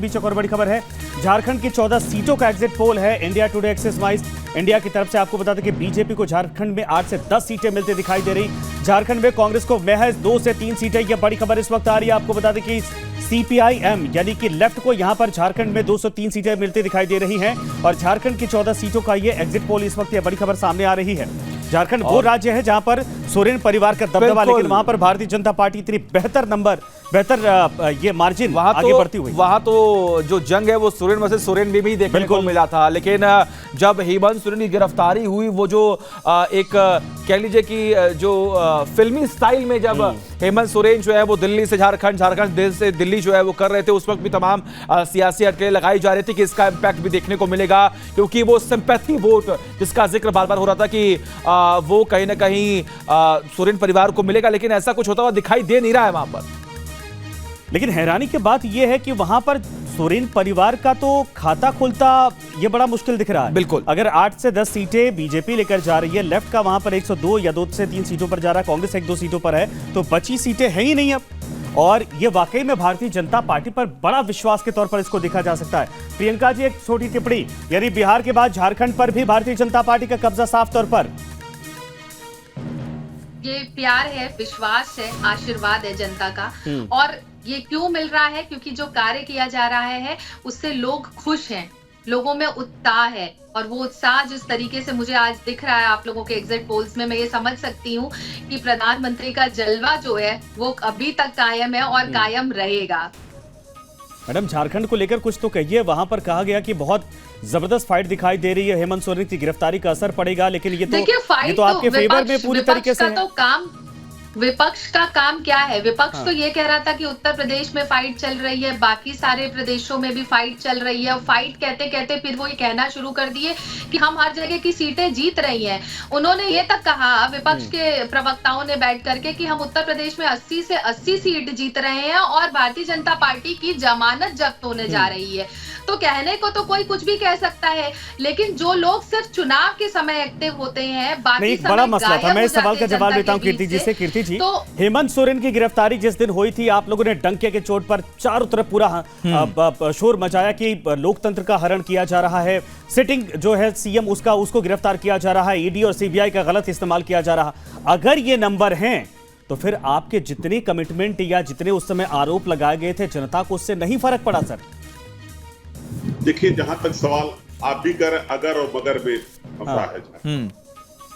बीच एक और बड़ी खबर है, झारखंड की 14 सीटों का एग्जिट पोल है। इंडिया टुडे एक्सेस वाइज इंडिया की तरफ से आपको बता दें कि बीजेपी को झारखंड में 8 से 10 सीटें मिलती दिखाई दे रही। झारखंड में कांग्रेस को महज 2 से 3 सीटें, यह बड़ी खबर इस वक्त आ रही है। आपको बता दें कि सीपीआईएम यानी कि लेफ्ट को यहां पर झारखंड में 203 सीटें मिलती दिखाई दे रही हैं और झारखंड की 14 सीटों का यह एग्जिट पोल इस वक्त यह बड़ी खबर सामने आ रही है। झारखंड वो राज्य है जहां पर सोरेन परिवार का दबदबा, लेकिन वहां पर भारतीय जनता पार्टी इतनी बेहतर ये मार्जिन आगे बढ़ती हुई। वहां तो जो जंग है वो सोरेन वर्सेस सोरेन में भी देखने को मिला था, लेकिन जब हेमंत सोरेन की गिरफ्तारी हुई, वो जो एक कह लीजिए कि जो फिल्मी स्टाइल में जब हेमंत सोरेन जो है वो दिल्ली से झारखंड, झारखंड से दिल्ली जो है वो कर रहे थे, उस वक्त भी तमाम सियासी अटकलें लगाई जा रही थी कि इसका इंपैक्ट भी देखने को मिलेगा, क्योंकि वो सिंपैथी वोट जिसका जिक्र बार बार हो रहा था कि वो कहीं ना कहीं सोरेन परिवार को मिलेगा, लेकिन ऐसा कुछ होता हुआ दिखाई दे नहीं रहा है वहां पर। लेकिन हैरानी की बात यह है कि वहां पर सोरेन परिवार का तो खाता खुलता यह बड़ा मुश्किल दिख रहा है। बिल्कुल, अगर 8 से 10 सीटें बीजेपी लेकर जा रही है, लेफ्ट का वहां पर 102 या 2 से 3 सीटों पर जा रहा है, कांग्रेस 1-2 सीटों पर है, तो बची सीटें हैं ही नहीं अब। और यह वाकई में भारतीय जनता पार्टी पर बड़ा विश्वास के तौर पर इसको देखा जा सकता है। प्रियंका जी, एक छोटी टिप्पणी, यानी बिहार के बाद झारखंड पर भी भारतीय जनता पार्टी का कब्जा साफ तौर पर। ये प्यार है, विश्वास है, आशीर्वाद है जनता का। और ये क्यों मिल रहा है? क्योंकि जो कार्य किया जा रहा है उससे लोग खुश हैं, लोगों में उत्साह है, और वो उत्साह जिस तरीके से मुझे आज दिख रहा है आप लोगों के एग्जिट पोल्स में, मैं ये समझ सकती हूँ कि प्रधानमंत्री का जलवा जो है वो अभी तक कायम है और कायम रहेगा। मैडम, झारखंड को लेकर कुछ तो कहिए। वहां पर कहा गया कि बहुत जबरदस्त फाइट दिखाई दे रही है, हेमंत सोरेन की गिरफ्तारी का असर पड़ेगा, लेकिन ये तो आपके फेवर में पूरी तरीके से है। विपक्ष का काम क्या है? विपक्ष तो ये कह रहा था कि उत्तर प्रदेश में फाइट चल रही है, बाकी सारे प्रदेशों में भी फाइट चल रही है। फाइट कहते कहते फिर वो ये कहना शुरू कर दिए कि हम हर जगह की सीटें जीत रही हैं। उन्होंने ये तक कहा, विपक्ष के प्रवक्ताओं ने बैठ करके, कि हम उत्तर प्रदेश में 80 से 80 सीट जीत रहे हैं और भारतीय जनता पार्टी की जमानत जब्त होने जा रही है। तो कहने को तो कोई कुछ भी कह सकता है, लेकिन जो लोग सिर्फ चुनाव के समय एक्टिव होते हैं, बाकी समय बड़ा मसला था। मैं इस सवाल का जवाब देता हूं कीर्ति जी से। कीर्ति जी, तो हेमंत सोरेन की गिरफ्तारी जिस दिन हुई थी, आप लोगों ने डंके के चोट पर चारों तरफ पूरा शोर मचाया कि लोकतंत्र का हरण किया जा रहा है, सिटिंग जो है सीएम उसको गिरफ्तार किया जा रहा है, ईडी और सीबीआई का गलत इस्तेमाल किया जा रहा। अगर ये नंबर हैं तो फिर आपके जितनी कमिटमेंट या जितने उस समय आरोप लगाए गए थे, जनता को उससे नहीं फर्क पड़ा सर? देखिए, जहां तक सवाल आप भी कर अगर और मगर में फंसा है,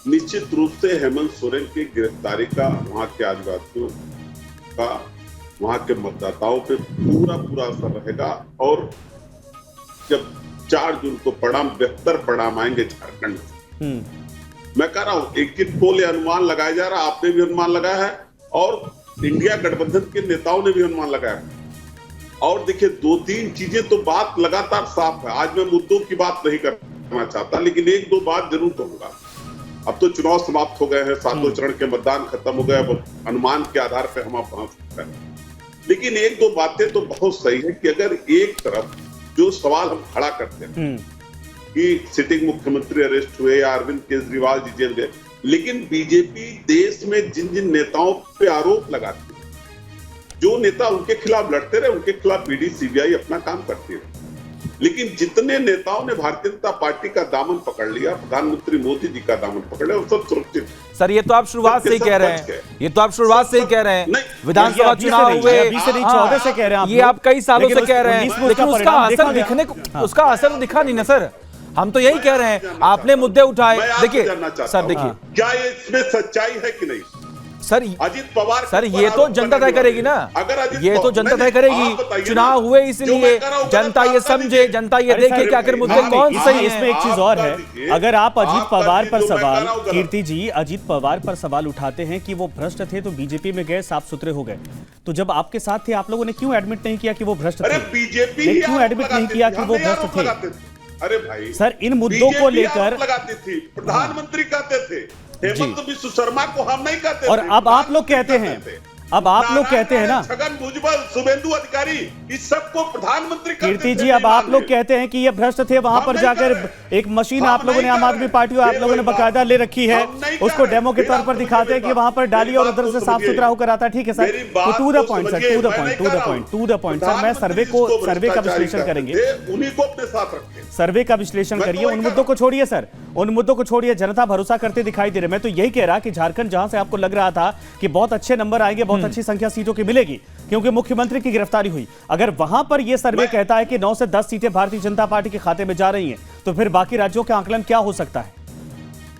निश्चित रूप से हेमंत सोरेन की गिरफ्तारी का वहां के आदिवासियों का, वहां के मतदाताओं पे पूरा असर रहेगा। और जब 4 जून को बेहतर परिणाम आएंगे झारखंड में, मैं कह रहा हूं एग्जिट पोल अनुमान लगाया जा रहा है, आपने भी अनुमान लगाया है और इंडिया गठबंधन के नेताओं ने भी अनुमान लगाया है। और देखिए, 2-3 चीजें तो बात लगातार साफ है। आज मैं मुद्दों की बात नहीं करना चाहता, लेकिन 1-2 बात जरूर कहूंगा। अब तो चुनाव समाप्त हो गए हैं, 7 चरण के मतदान खत्म हो गए, अब अनुमान के आधार पर हम आप पहुंच सकते हैं। लेकिन 1-2 बातें तो बहुत सही है कि अगर एक तरफ जो सवाल हम खड़ा करते हैं कि सिटिंग मुख्यमंत्री अरेस्ट हुए या अरविंद केजरीवाल जी जेल गए, लेकिन बीजेपी देश में जिन जिन नेताओं पे आरोप लगाती है, जो नेता उनके खिलाफ लड़ते रहे, उनके खिलाफ ईडी सीबीआई अपना काम करती है। लेकिन जितने नेताओं ने भारतीय जनता पार्टी का दामन पकड़ लिया, प्रधानमंत्री मोदी जी का दामन पकड़ लिया, वो सब सुरक्षित। सर, ये तो आप शुरुआत से ही कह रहे हैं, ये तो आप शुरुआत से ही कह रहे हैं। विधानसभा चुनाव हुए 14 से कह रहे हैं आप, ये आप कई सालों से कह रहे हैं, लेकिन उसका असर दिखने को, उसका असर दिखा नहीं ना सर। हम तो यही कह रहे हैं, आपने मुद्दे उठाए। देखिए सर, देखिए क्या ये इसमें सच्चाई है कि नहीं सर? अजित पवार सर, ये तो जनता तय करेगी ना, ये तो जनता तय करेगी। चुनाव हुए इसलिए जनता ये समझे, जनता ये देखे कि आखिर मुद्दे कौन सही है। इसमें एक चीज और है, अगर आप अजीत पवार पर सवाल, कीर्ति जी, अजीत पवार पर सवाल उठाते हैं कि वो भ्रष्ट थे तो बीजेपी में गए, साफ सुथरे हो गए, तो जब आपके साथ थे आप लोगों ने क्यों एडमिट नहीं किया कि वो भ्रष्ट थे? बीजेपी क्यों एडमिट नहीं किया कि वो भ्रष्ट थे? अरे भाई सर, इन मुद्दों को लेकर लगाती थी, प्रधानमंत्री कहते थे, हेमंत बिस्व शर्मा को हम नहीं कहते। और अब आप लोग कहते हैं, अब आप लोग कहते हैं ना, छगन भुजबल, शुभेंदु अधिकारी, इस सबको प्रधानमंत्री कीर्ति जी, अब आप लोग कहते हैं कि ये भ्रष्ट थे, वहां पर जाकर एक मशीन आप लोगों ने, आम आदमी पार्टी आप लोगों ने बकायदा ले रखी है, उसको डेमो के तौर पर दिखाते हैं कि वहां पर डाली और उधर से साफ सुथरा होकर आता है। ठीक है सर, तो to the point sir, to the point sir, मैं सर्वे का विश्लेषण करेंगे, उन्हीं को अपने साथ रखें, सर्वे का विश्लेषण करिए, उन मुद्दों को छोड़िए सर, उन मुद्दों को छोड़िए। जनता भरोसा करते दिखाई दे रही है। मैं तो यही कह रहा कि झारखंड जहां से आपको लग रहा था कि बहुत अच्छे नंबर आएंगे, बहुत अच्छी संख्या सीटों की मिलेगी क्योंकि मुख्यमंत्री की गिरफ्तारी हुई, अगर वहां पर यह सर्वे कहता है कि 9 से 10 सीटें भारतीय जनता पार्टी के खाते में जा रही हैं, तो फिर बाकी राज्यों के आंकलन क्या हो सकता है?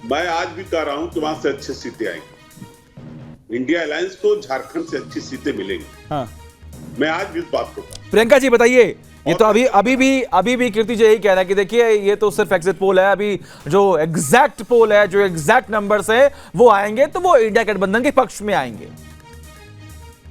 मैं आज भी कह रहा हूं कि वहां से अच्छी सीटें आएंगी, इंडिया अलायंस को झारखंड से अच्छी सीटें मिलेंगी। हाँ, मैं आज भी इस बात को, प्रियंका जी बताइए, ये तो अभी भी कीर्ति जी यही कह रहा है कि देखिए ये तो सिर्फ एग्जिट पोल है, अभी जो एग्जैक्ट पोल है, जो एग्जैक्ट नंबर्स है वो आएंगे तो वो इंडिया गठबंधन के पक्ष में आएंगे।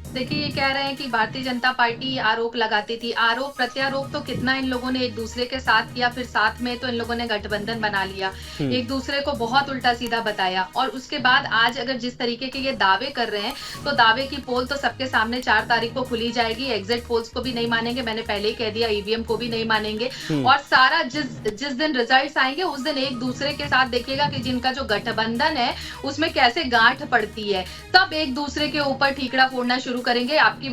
देखिए, ये कह रहे हैं कि भारतीय जनता पार्टी आरोप लगाती थी, आरोप प्रत्यारोप तो कितना इन लोगों ने एक दूसरे के साथ किया, फिर साथ में तो इन लोगों ने गठबंधन बना लिया, एक दूसरे को बहुत उल्टा सीधा बताया, और उसके बाद आज अगर जिस तरीके के ये दावे कर रहे हैं, तो दावे की पोल तो सबके सामने 4 तारीख को खुली जाएगी, एग्जिट पोल्स को भी नहीं मानेंगे, मैंने पहले ही कह दिया, ईवीएम को भी नहीं मानेंगे, और सारा जिस दिन रिजल्ट आएंगे उस दिन एक दूसरे के साथ देखिएगा कि जिनका जो गठबंधन है उसमें कैसे गांठ पड़ती है, तब एक दूसरे के ऊपर ठीकरा फोड़ना शुरू करेंगे, आपकी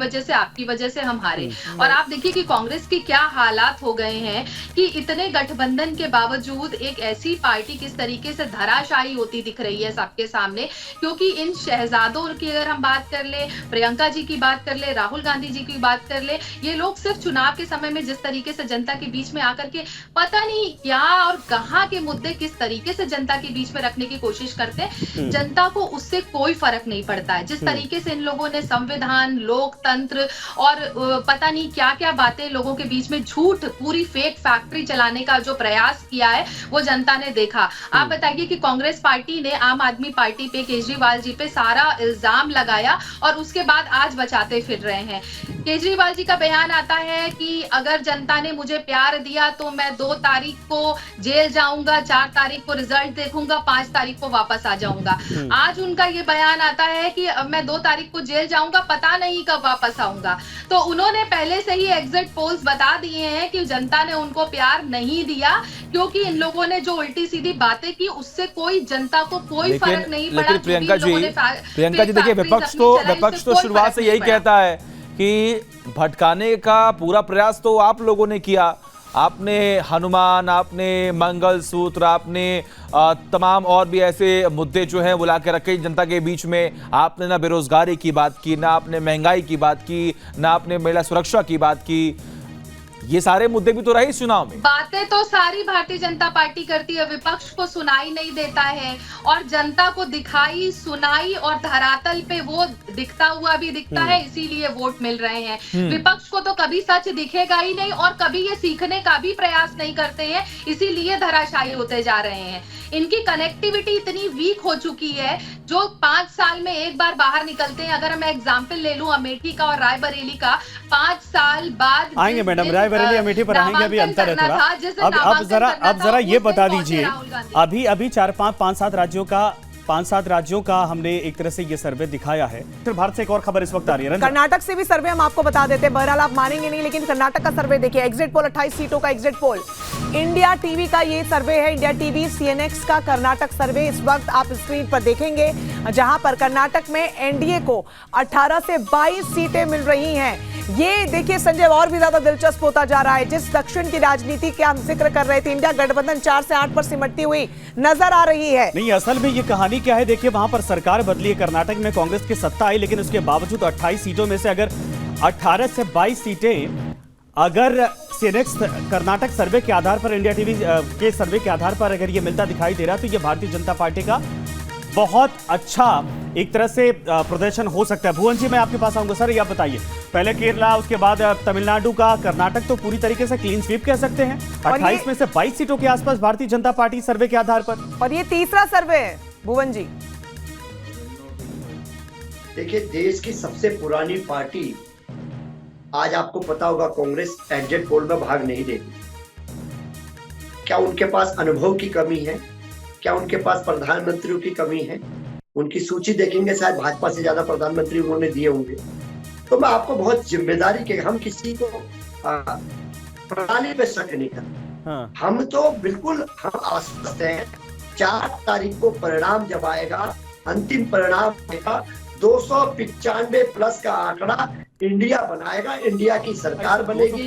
वजह से हम हारे। और आप देखिए कि कांग्रेस की क्या हालात हो गए हैं कि इतने गठबंधन के बावजूद एक ऐसी पार्टी किस तरीके से धराशायी होती दिख रही है सबके सामने, क्योंकि इन शहजादों की अगर हम बात कर ले, प्रियंका जी की बात कर ले, राहुल गांधी जी की बात कर ले, ये लोग सिर्फ चुनाव के समय में जिस तरीके से जनता के बीच में आकर के पता नहीं क्या और कहां के मुद्दे किस तरीके से जनता के बीच में रखने की कोशिश करते हैं, जनता को उससे कोई फर्क नहीं पड़ता है। जिस तरीके से इन लोगों ने संविधान, लोकतंत्र और पता नहीं क्या क्या बातें लोगों के बीच में झूठ, पूरी फेक फैक्ट्री चलाने का जो प्रयास किया है वो जनता ने देखा। आप बताइए कि कांग्रेस पार्टी ने आम आदमी पार्टी पे, केजरीवाल जी पे सारा इल्जाम लगाया और उसके बाद आज बचाते फिर रहे हैं। केजरीवाल जी का बयान आता है कि अगर जनता ने मुझे प्यार दिया तो मैं 2 तारीख को जेल जाऊंगा, 4 तारीख को रिजल्ट देखूंगा, 5 तारीख को वापस आ जाऊंगा। आज उनका ये बयान आता है कि मैं 2 तारीख को जेल जाऊंगा, पता नहीं कब वापस आऊंगा। तो उन्होंने पहले से ही एग्जिट पोल्स बता दिए हैं कि जनता ने उनको प्यार नहीं दिया, क्योंकि इन लोगों ने जो उल्टी सीधी बातें की उससे कोई जनता को कोई फर्क नहीं पड़ा। लेकिन प्रियंका जी देखिए, विपक्ष तो शुरुआत से यही कहता है कि भटकाने का पूरा प्रयास तो आप लोगों ने किया, आपने हनुमान, आपने मंगलसूत्र, आपने तमाम और भी ऐसे मुद्दे जो हैं वो ला के रखे जनता के बीच में। आपने ना बेरोजगारी की बात की, ना आपने महंगाई की बात की, ना आपने महिला सुरक्षा की बात की, ये सारे मुद्दे भी तो रहे इस चुनाव में। बातें तो सारी भारतीय जनता पार्टी करती है, विपक्ष को सुनाई नहीं देता है, और जनता को दिखाई, सुनाई और धरातल पे वो दिखता हुआ भी दिखता है, इसीलिए वोट मिल रहे हैं। विपक्ष को तो कभी सच दिखेगा ही नहीं और कभी ये सीखने का भी प्रयास नहीं करते हैं, इसीलिए धराशायी होते जा रहे हैं। इनकी कनेक्टिविटी इतनी वीक हो चुकी है, जो 5 साल में एक बार बाहर निकलते हैं। अगर मैं एग्जाम्पल ले लूं अमेठी का और रायबरेली का, 5 साल बाद आएंगे मैडम, रायबरेली अमेठी पर आएंगे, अभी अंतर है थोड़ा। अब जरा ये बता दीजिए, अभी 5-7 राज्यों का हमने एक तरह से ये सर्वे दिखाया है। फिर भारत से एक और खबर इस वक्त आ रही है, कर्नाटक से भी सर्वे हम आपको बता देते हैं, बहरहाल आप मानेंगे नहीं, लेकिन कर्नाटक का सर्वे देखिए, एग्जिट पोल 28 सीटों का एग्जिट पोल, इंडिया टीवी का ये सर्वे है, इंडिया टीवी सीएनएक्स का कर्नाटक सर्वे इस वक्त आप स्क्रीन पर देखेंगे, जहां पर कर्नाटक में एनडीए को 18 से 22 सीटें मिल रही हैं। ये देखिए संजय, और भी ज्यादा दिलचस्प होता जा रहा है। जिस दक्षिण की राजनीति का हम जिक्र कर रहे थे, इंडिया गठबंधन 4 से 8 पर सिमटती हुई नजर आ रही है। नहीं, असल में ये कहानी क्या है, देखिए वहां पर सरकार बदली है, कर्नाटक में कांग्रेस की सत्ता आई, लेकिन उसके बावजूद 28 सीटों में से अगर 18 से 22 सीटें अगर सीएनएक्स कर्नाटक सर्वे के आधार पर, इंडिया टीवी के सर्वे के आधार पर अगर ये मिलता दिखाई दे रहा है, तो ये भारतीय जनता पार्टी का बहुत अच्छा एक तरह से प्रदर्शन हो सकता है। भुवन जी, मैं आपके पास आऊंगा। सर, ये आप बताइए, पहले केरला, उसके बाद तमिलनाडु का, कर्नाटक तो पूरी तरीके से क्लीन स्वीप कह सकते हैं। 28 में से 22 सीटों के आसपास भारतीय जनता पार्टी सर्वे के आधार पर, और ये तीसरा सर्वे है। भुवन जी देखिए, देश की सबसे पुरानी पार्टी, आज आपको पता होगा कांग्रेस एग्जिट पोल में भाग नहीं देगी। क्या उनके पास अनुभव की कमी है? क्या उनके पास प्रधानमंत्रियों की कमी है? उनकी सूची देखेंगे, शायद भाजपा से ज्यादा प्रधानमंत्री उन्होंने दिए होंगे। तो मैं आपको बहुत जिम्मेदारी के, हम किसी को प्रणाली पे शक नहीं करते। हम तो बिल्कुल हम आश्वस्त हैं। 4 तारीख को परिणाम जब आएगा, अंतिम परिणाम आएगा, 295 प्लस का आंकड़ा इंडिया बनाएगा, इंडिया की सरकार बनेगी।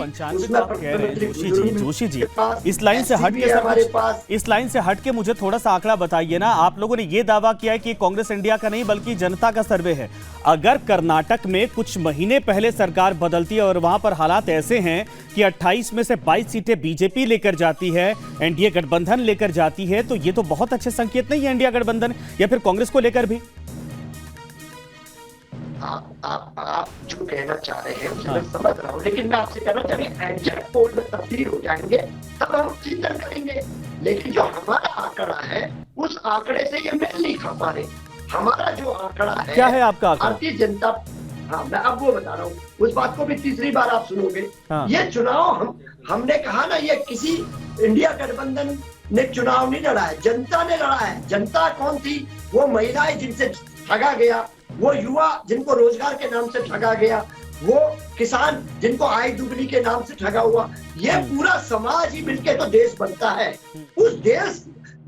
जोशी जी इस लाइन से हट के हमारे पास, इस लाइन से हट के मुझे थोड़ा सा आंकड़ा बताइए ना। आप लोगों ने ये दावा किया है कि कांग्रेस इंडिया का नहीं बल्कि जनता का सर्वे है। अगर कर्नाटक में कुछ महीने पहले सरकार बदलती है और वहां पर हालात ऐसे हैं कि 28 में से 22 सीटें बीजेपी लेकर जाती है, एनडीए गठबंधन लेकर जाती है, तो ये तो बहुत अच्छे संकेत नहीं है इंडिया गठबंधन या फिर कांग्रेस को लेकर भी। आप जो कहना चाह रहे हैं उसे मैं समझ रहा हूँ, लेकिन मैं आपसे कहना चाह रहा हूँ एग्जिट पोल में तब्दील हो जाएंगे तब हम चिंतन करेंगे। लेकिन जो हमारा आंकड़ा है उस आंकड़े से ये मेल नहीं खा पा रहे। हमारा जो आंकड़ा है, क्या है आपका आंकड़ा? भारतीय जनता, हाँ मैं अब वो बता रहा हूँ, उस बात को भी तीसरी बार आप सुनोगे। ये चुनाव हमने कहा ना, ये किसी इंडिया गठबंधन ने चुनाव नहीं लड़ा है, जनता ने लड़ा है। जनता कौन थी? वो महिलाएं जिनसे ठगा गया, वो युवा जिनको रोजगार के नाम से ठगा गया, वो किसान जिनको आय दुगनी के नाम से ठगा हुआ। ये पूरा समाज ही मिलके तो देश बनता है। उस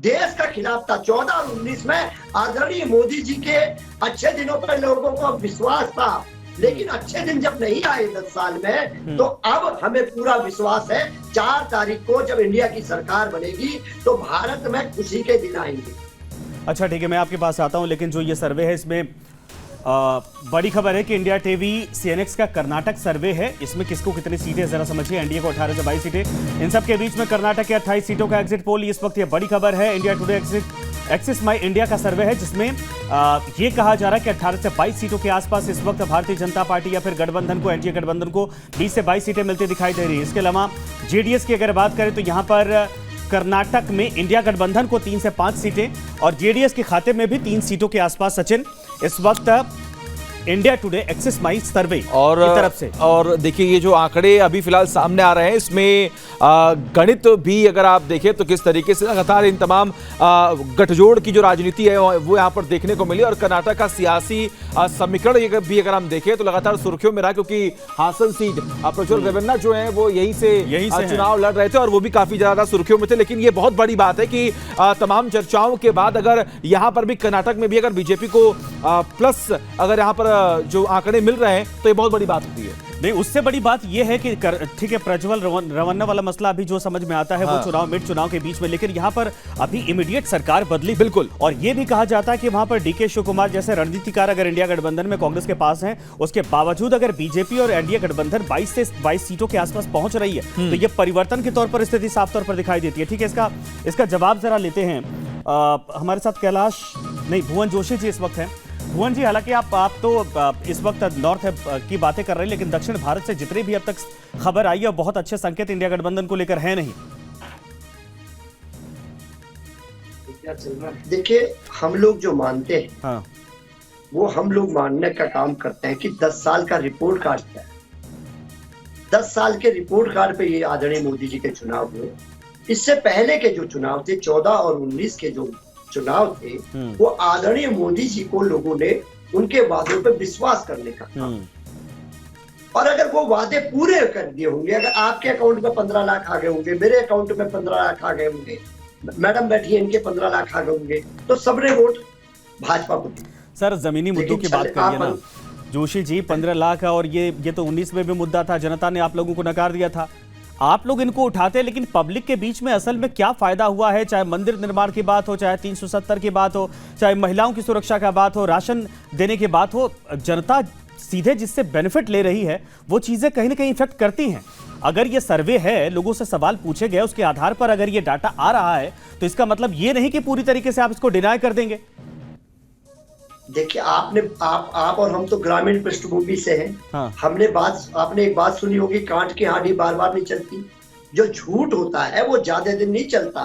देश का खिलाफ था। 14 और 19 में आदरणीय मोदी जी के अच्छे दिनों पर लोगों को विश्वास था, लेकिन अच्छे दिन जब नहीं आए 10 साल में, तो अब हमें पूरा विश्वास है 4 तारीख को जब इंडिया की सरकार बनेगी तो भारत में खुशी के दिन आएंगे। अच्छा ठीक है, मैं आपके पास आता हूं, लेकिन जो ये सर्वे है इसमें बड़ी खबर है कि इंडिया टीवी सीएनएक्स का कर्नाटक सर्वे है। इसमें किसको कितनी सीटें जरा समझिए। एनडीए को 18 से 22 सीटें, इन सब के बीच में कर्नाटक के 28 सीटों का एग्जिट पोल इस वक्त ये बड़ी खबर है। इंडिया टुडे एक्सिस माई इंडिया का सर्वे है जिसमें ये कहा जा रहा है कि 18 से 22 सीटों के आसपास इस वक्त भारतीय जनता पार्टी या फिर गठबंधन को, एनडीए गठबंधन को 20 से 22 सीटें मिलती दिखाई दे रही है। इसके अलावा जेडीएस की अगर बात करें तो यहाँ पर कर्नाटक में इंडिया गठबंधन को 3 से 5 सीटें और जेडीएस के खाते में भी 3 सीटों के आसपास सचिन इस वक्त इंडिया टुडे एक्सिस माई सर्वे और की तरफ से। और देखिए ये जो आंकड़े अभी फिलहाल सामने आ रहे हैं इसमें गणित भी अगर आप देखें तो किस तरीके से लगातार इन तमाम गठजोड़ की जो राजनीति है वो यहाँ पर देखने को मिली। और कर्नाटक का सियासी समीकरण भी अगर हम देखें तो लगातार सुर्खियों में रहा, क्योंकि हासन सीट प्रज्वल रेवन्ना जो है वो यही से चुनाव लड़ रहे थे और वो भी काफी ज्यादा सुर्खियों में थे। लेकिन ये बहुत बड़ी बात है कि तमाम चर्चाओं के बाद अगर यहाँ पर भी कर्नाटक में भी अगर बीजेपी को प्लस अगर यहाँ पर जो आंकड़े मिल रहे हैं तो ये बहुत बड़ी बात होती है। नहीं, उससे बड़ी बात यह है कि ठीक है प्रज्वल रेवन्ना वाला मसला अभी जो समझ में आता है वो चुनाव मिड चुनाव के बीच में, लेकिन यहाँ पर अभी इमीडिएट सरकार बदली बिल्कुल। और ये भी कहा जाता है कि वहां पर डीके शिव कुमार जैसे रणनीतिकार अगर इंडिया गठबंधन में कांग्रेस के पास हैं, उसके बावजूद अगर बीजेपी और एनडीए गठबंधन 22 से 22 सीटों के आसपास पहुंच रही है तो ये परिवर्तन के तौर पर स्थिति साफ तौर पर दिखाई देती है। ठीक है, इसका जवाब जरा लेते हैं। हमारे साथ कैलाश नहीं भुवन जोशी जी इस वक्त हैं। भुवन जी, हालांकि आप तो इस वक्त नॉर्थ की बातें कर रहे हैं, लेकिन दक्षिण भारत से जितनी भी अब तक खबर आई है बहुत अच्छे संकेत इंडिया गठबंधन को लेकर है नहीं। देखिए, हम लोग जो मानते हैं वो हम लोग मानने का काम करते हैं कि 10 साल का रिपोर्ट कार्ड है। 10 साल के रिपोर्ट कार्ड पे ये आदरणीय मोदी जी के चुनाव हुए। इससे पहले के जो चुनाव थे 14 और 19 के जो चुनाव थे वो आदरणीय मोदी जी को लोगों ने उनके वादों पर विश्वास करने का था। और अगर वो वादे पूरे कर दिए होंगे, अगर आपके अकाउंट में 15 लाख आ गए होंगे, मेरे अकाउंट में 15 लाख आ गए होंगे, मैडम बैठी है इनके 15 लाख आ गए होंगे, तो सबने वोट भाजपा को दी। सर जमीनी मुद्दों की बात करिए ना जोशी जी। 15 लाख और ये तो 19 में भी मुद्दा था, जनता ने आप लोगों को नकार दिया था। आप लोग इनको उठाते, लेकिन पब्लिक के बीच में असल में क्या फायदा हुआ है? चाहे मंदिर निर्माण की बात हो, चाहे 370 की बात हो, चाहे महिलाओं की सुरक्षा का बात हो, राशन देने की बात हो, जनता सीधे जिससे बेनिफिट ले रही है वो चीजें कहीं ना कहीं इफेक्ट करती हैं। अगर ये सर्वे है, लोगों से सवाल पूछे गए, उसके आधार पर अगर ये डाटा आ रहा है तो इसका मतलब ये नहीं कि पूरी तरीके से आप इसको डिनाय कर देंगे। देखिए, आप और हम तो ग्रामीण पृष्ठभूमि से हैं। आपने एक बात सुनी होगी, कांट की हांडी बार बार नहीं चलती। जो झूठ होता है वो ज्यादा दिन नहीं चलता।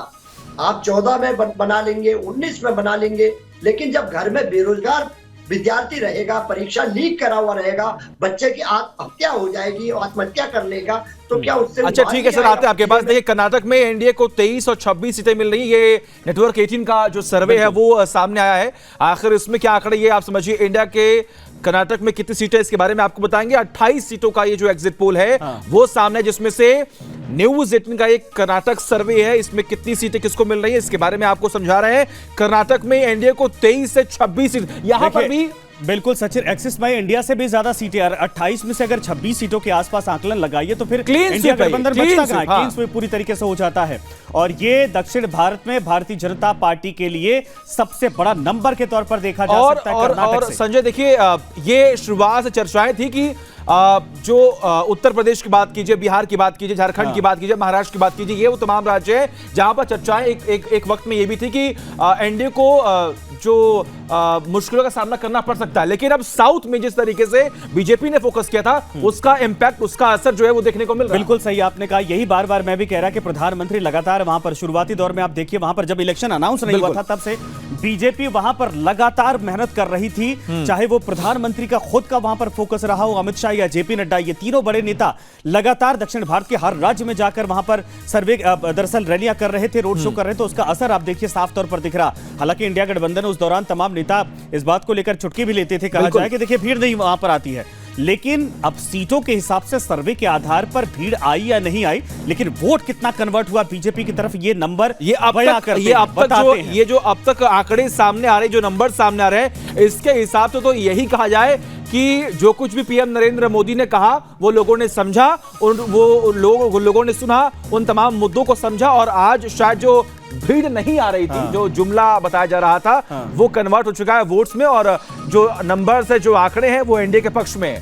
आप 14 में बना लेंगे, 19 में बना लेंगे, लेकिन जब घर में बेरोजगार विद्यार्थी रहेगा, परीक्षा लीक करा हुआ रहेगा, बच्चे की आत्महत्या हो जाएगी, आत्महत्या कर लेगा, तो क्या उससे अच्छा ठीक है सर, आते हैं आपके पास। देखिए कर्नाटक में एनडीए को 23 और 26 सीटें मिल रही है। ये नेटवर्क 18 का जो सर्वे है वो सामने आया है। आखिर इसमें क्या आंकड़े ये आप समझिए, इंडिया के कर्नाटक में कितनी सीटें इसके बारे में आपको बताएंगे। 28 सीटों का ये जो एग्जिट पोल है वो सामने, जिसमें से न्यूज 18 का एक कर्नाटक सर्वे है, इसमें कितनी सीटें किसको मिल रही है इसके बारे में आपको समझा रहे हैं। कर्नाटक में एनडीए को 23 से 26 सीट, यहां पर भी बिल्कुल सचिन, एक्सिस में इंडिया से भी ज्यादा सीटें, 28 में से अगर 26 सीटों के आसपास आंकलन लगाइए तो फिर इंडिया गठबंधन बचता कहां है? क्लीन स्वीप पूरी तरीके से हो जाता है और ये दक्षिण भारत में भारतीय जनता पार्टी के लिए सबसे बड़ा नंबर के तौर पर देखा जा सकता है कर्नाटक से। संजय देखिए, ये शुरुआत से चर्चाएं थी कि जो उत्तर प्रदेश की बात कीजिए, बिहार की बात कीजिए, झारखंड की बात कीजिए, महाराष्ट्र की बात कीजिए, ये वो तमाम राज्य है जहां पर चर्चाएं एक वक्त में ये भी थी कि एनडीए को जो मुश्किलों का सामना करना पड़ सकता है। लेकिन अब साउथ में जिस तरीके से बीजेपी ने फोकस किया था, उसका इंपैक्ट, उसका असर जो है वो देखने को मिल रहा है। बिल्कुल सही आपने कहा, यही बार बार मैं भी कह रहा कि प्रधानमंत्री लगातार वहां पर शुरुआती दौर में आप देखिए, वहां पर जब इलेक्शन अनाउंस नहीं हुआ था तब से बीजेपी वहां पर लगातार मेहनत कर रही थी, चाहे वो प्रधानमंत्री का खुद का वहां पर फोकस रहा हो, अमित शाह या जेपी नड्डा, ये तीनों बड़े नेता लगातार दक्षिण भारत के हर राज्य में जाकर वहां पर सर्वे, दरअसल रैलियां कर रहे थे, रोड शो कर रहे थे, तो उसका असर आप देखिए साफ तौर पर दिख रहा। हालांकि इंडिया गठबंधन उस दौरान तमाम नेता इस बात को लेकर चुटकी भी लेते थे, कहा जाए कि देखिए भीड़ नहीं वहां पर आती है, लेकिन अब सीटों के हिसाब से सर्वे के आधार पर भीड़ आई या नहीं आई, लेकिन वोट कितना कन्वर्ट हुआ बीजेपी की तरफ, ये नंबर ये अब तक आंकड़े सामने आ रहे, जो नंबर सामने आ रहे हैं, इसके हिसाब से तो यही कहा जाए कि जो कुछ भी पीएम नरेंद्र मोदी ने कहा वो लोगों ने समझा, वो लोगों ने सुना, उन तमाम मुद्दों को समझा, और आज शायद जो भीड़ नहीं आ रही थी, जो जुमला बताया जा रहा था, वो कन्वर्ट हो चुका है वोट्स में, और जो नंबर्स है, जो आंकड़े हैं, वो एनडीए के पक्ष में है।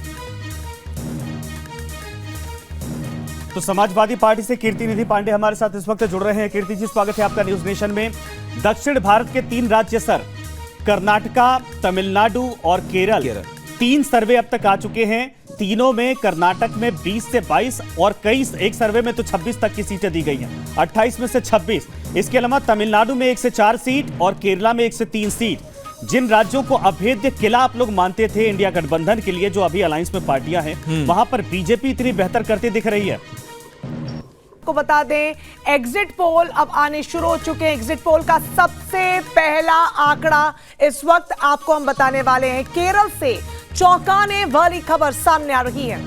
तो समाजवादी पार्टी से कीर्ति निधि पांडे हमारे साथ इस वक्त जुड़ रहे हैं। कीर्ति जी, स्वागत है आपका न्यूज नेशन में। दक्षिण भारत के 3 राज्य सर, कर्नाटका, तमिलनाडु और केरल, 3 सर्वे अब तक आ चुके हैं। तीनों में कर्नाटक में 20 से 22 और एक सर्वे में तो 26 तक की सीटें दी गई हैं, 28 में से 26। इसके अलावा तमिलनाडु में 1 से 4 सीट और केरला में 1 से 3 सीट। जिन राज्यों को अभेद्य किला आप लोग मानते थे इंडिया गठबंधन के लिए, जो अभी अलायंस में पार्टियां हैं, वहां पर बीजेपी इतनी बेहतर करती दिख रही है। को बता दें, एग्जिट पोल अब आने शुरू हो चुके हैं। एग्जिट पोल का सबसे पहला आंकड़ा इस वक्त आपको हम बताने वाले हैं। केरल से चौंकाने वाली खबर सामने आ रही है।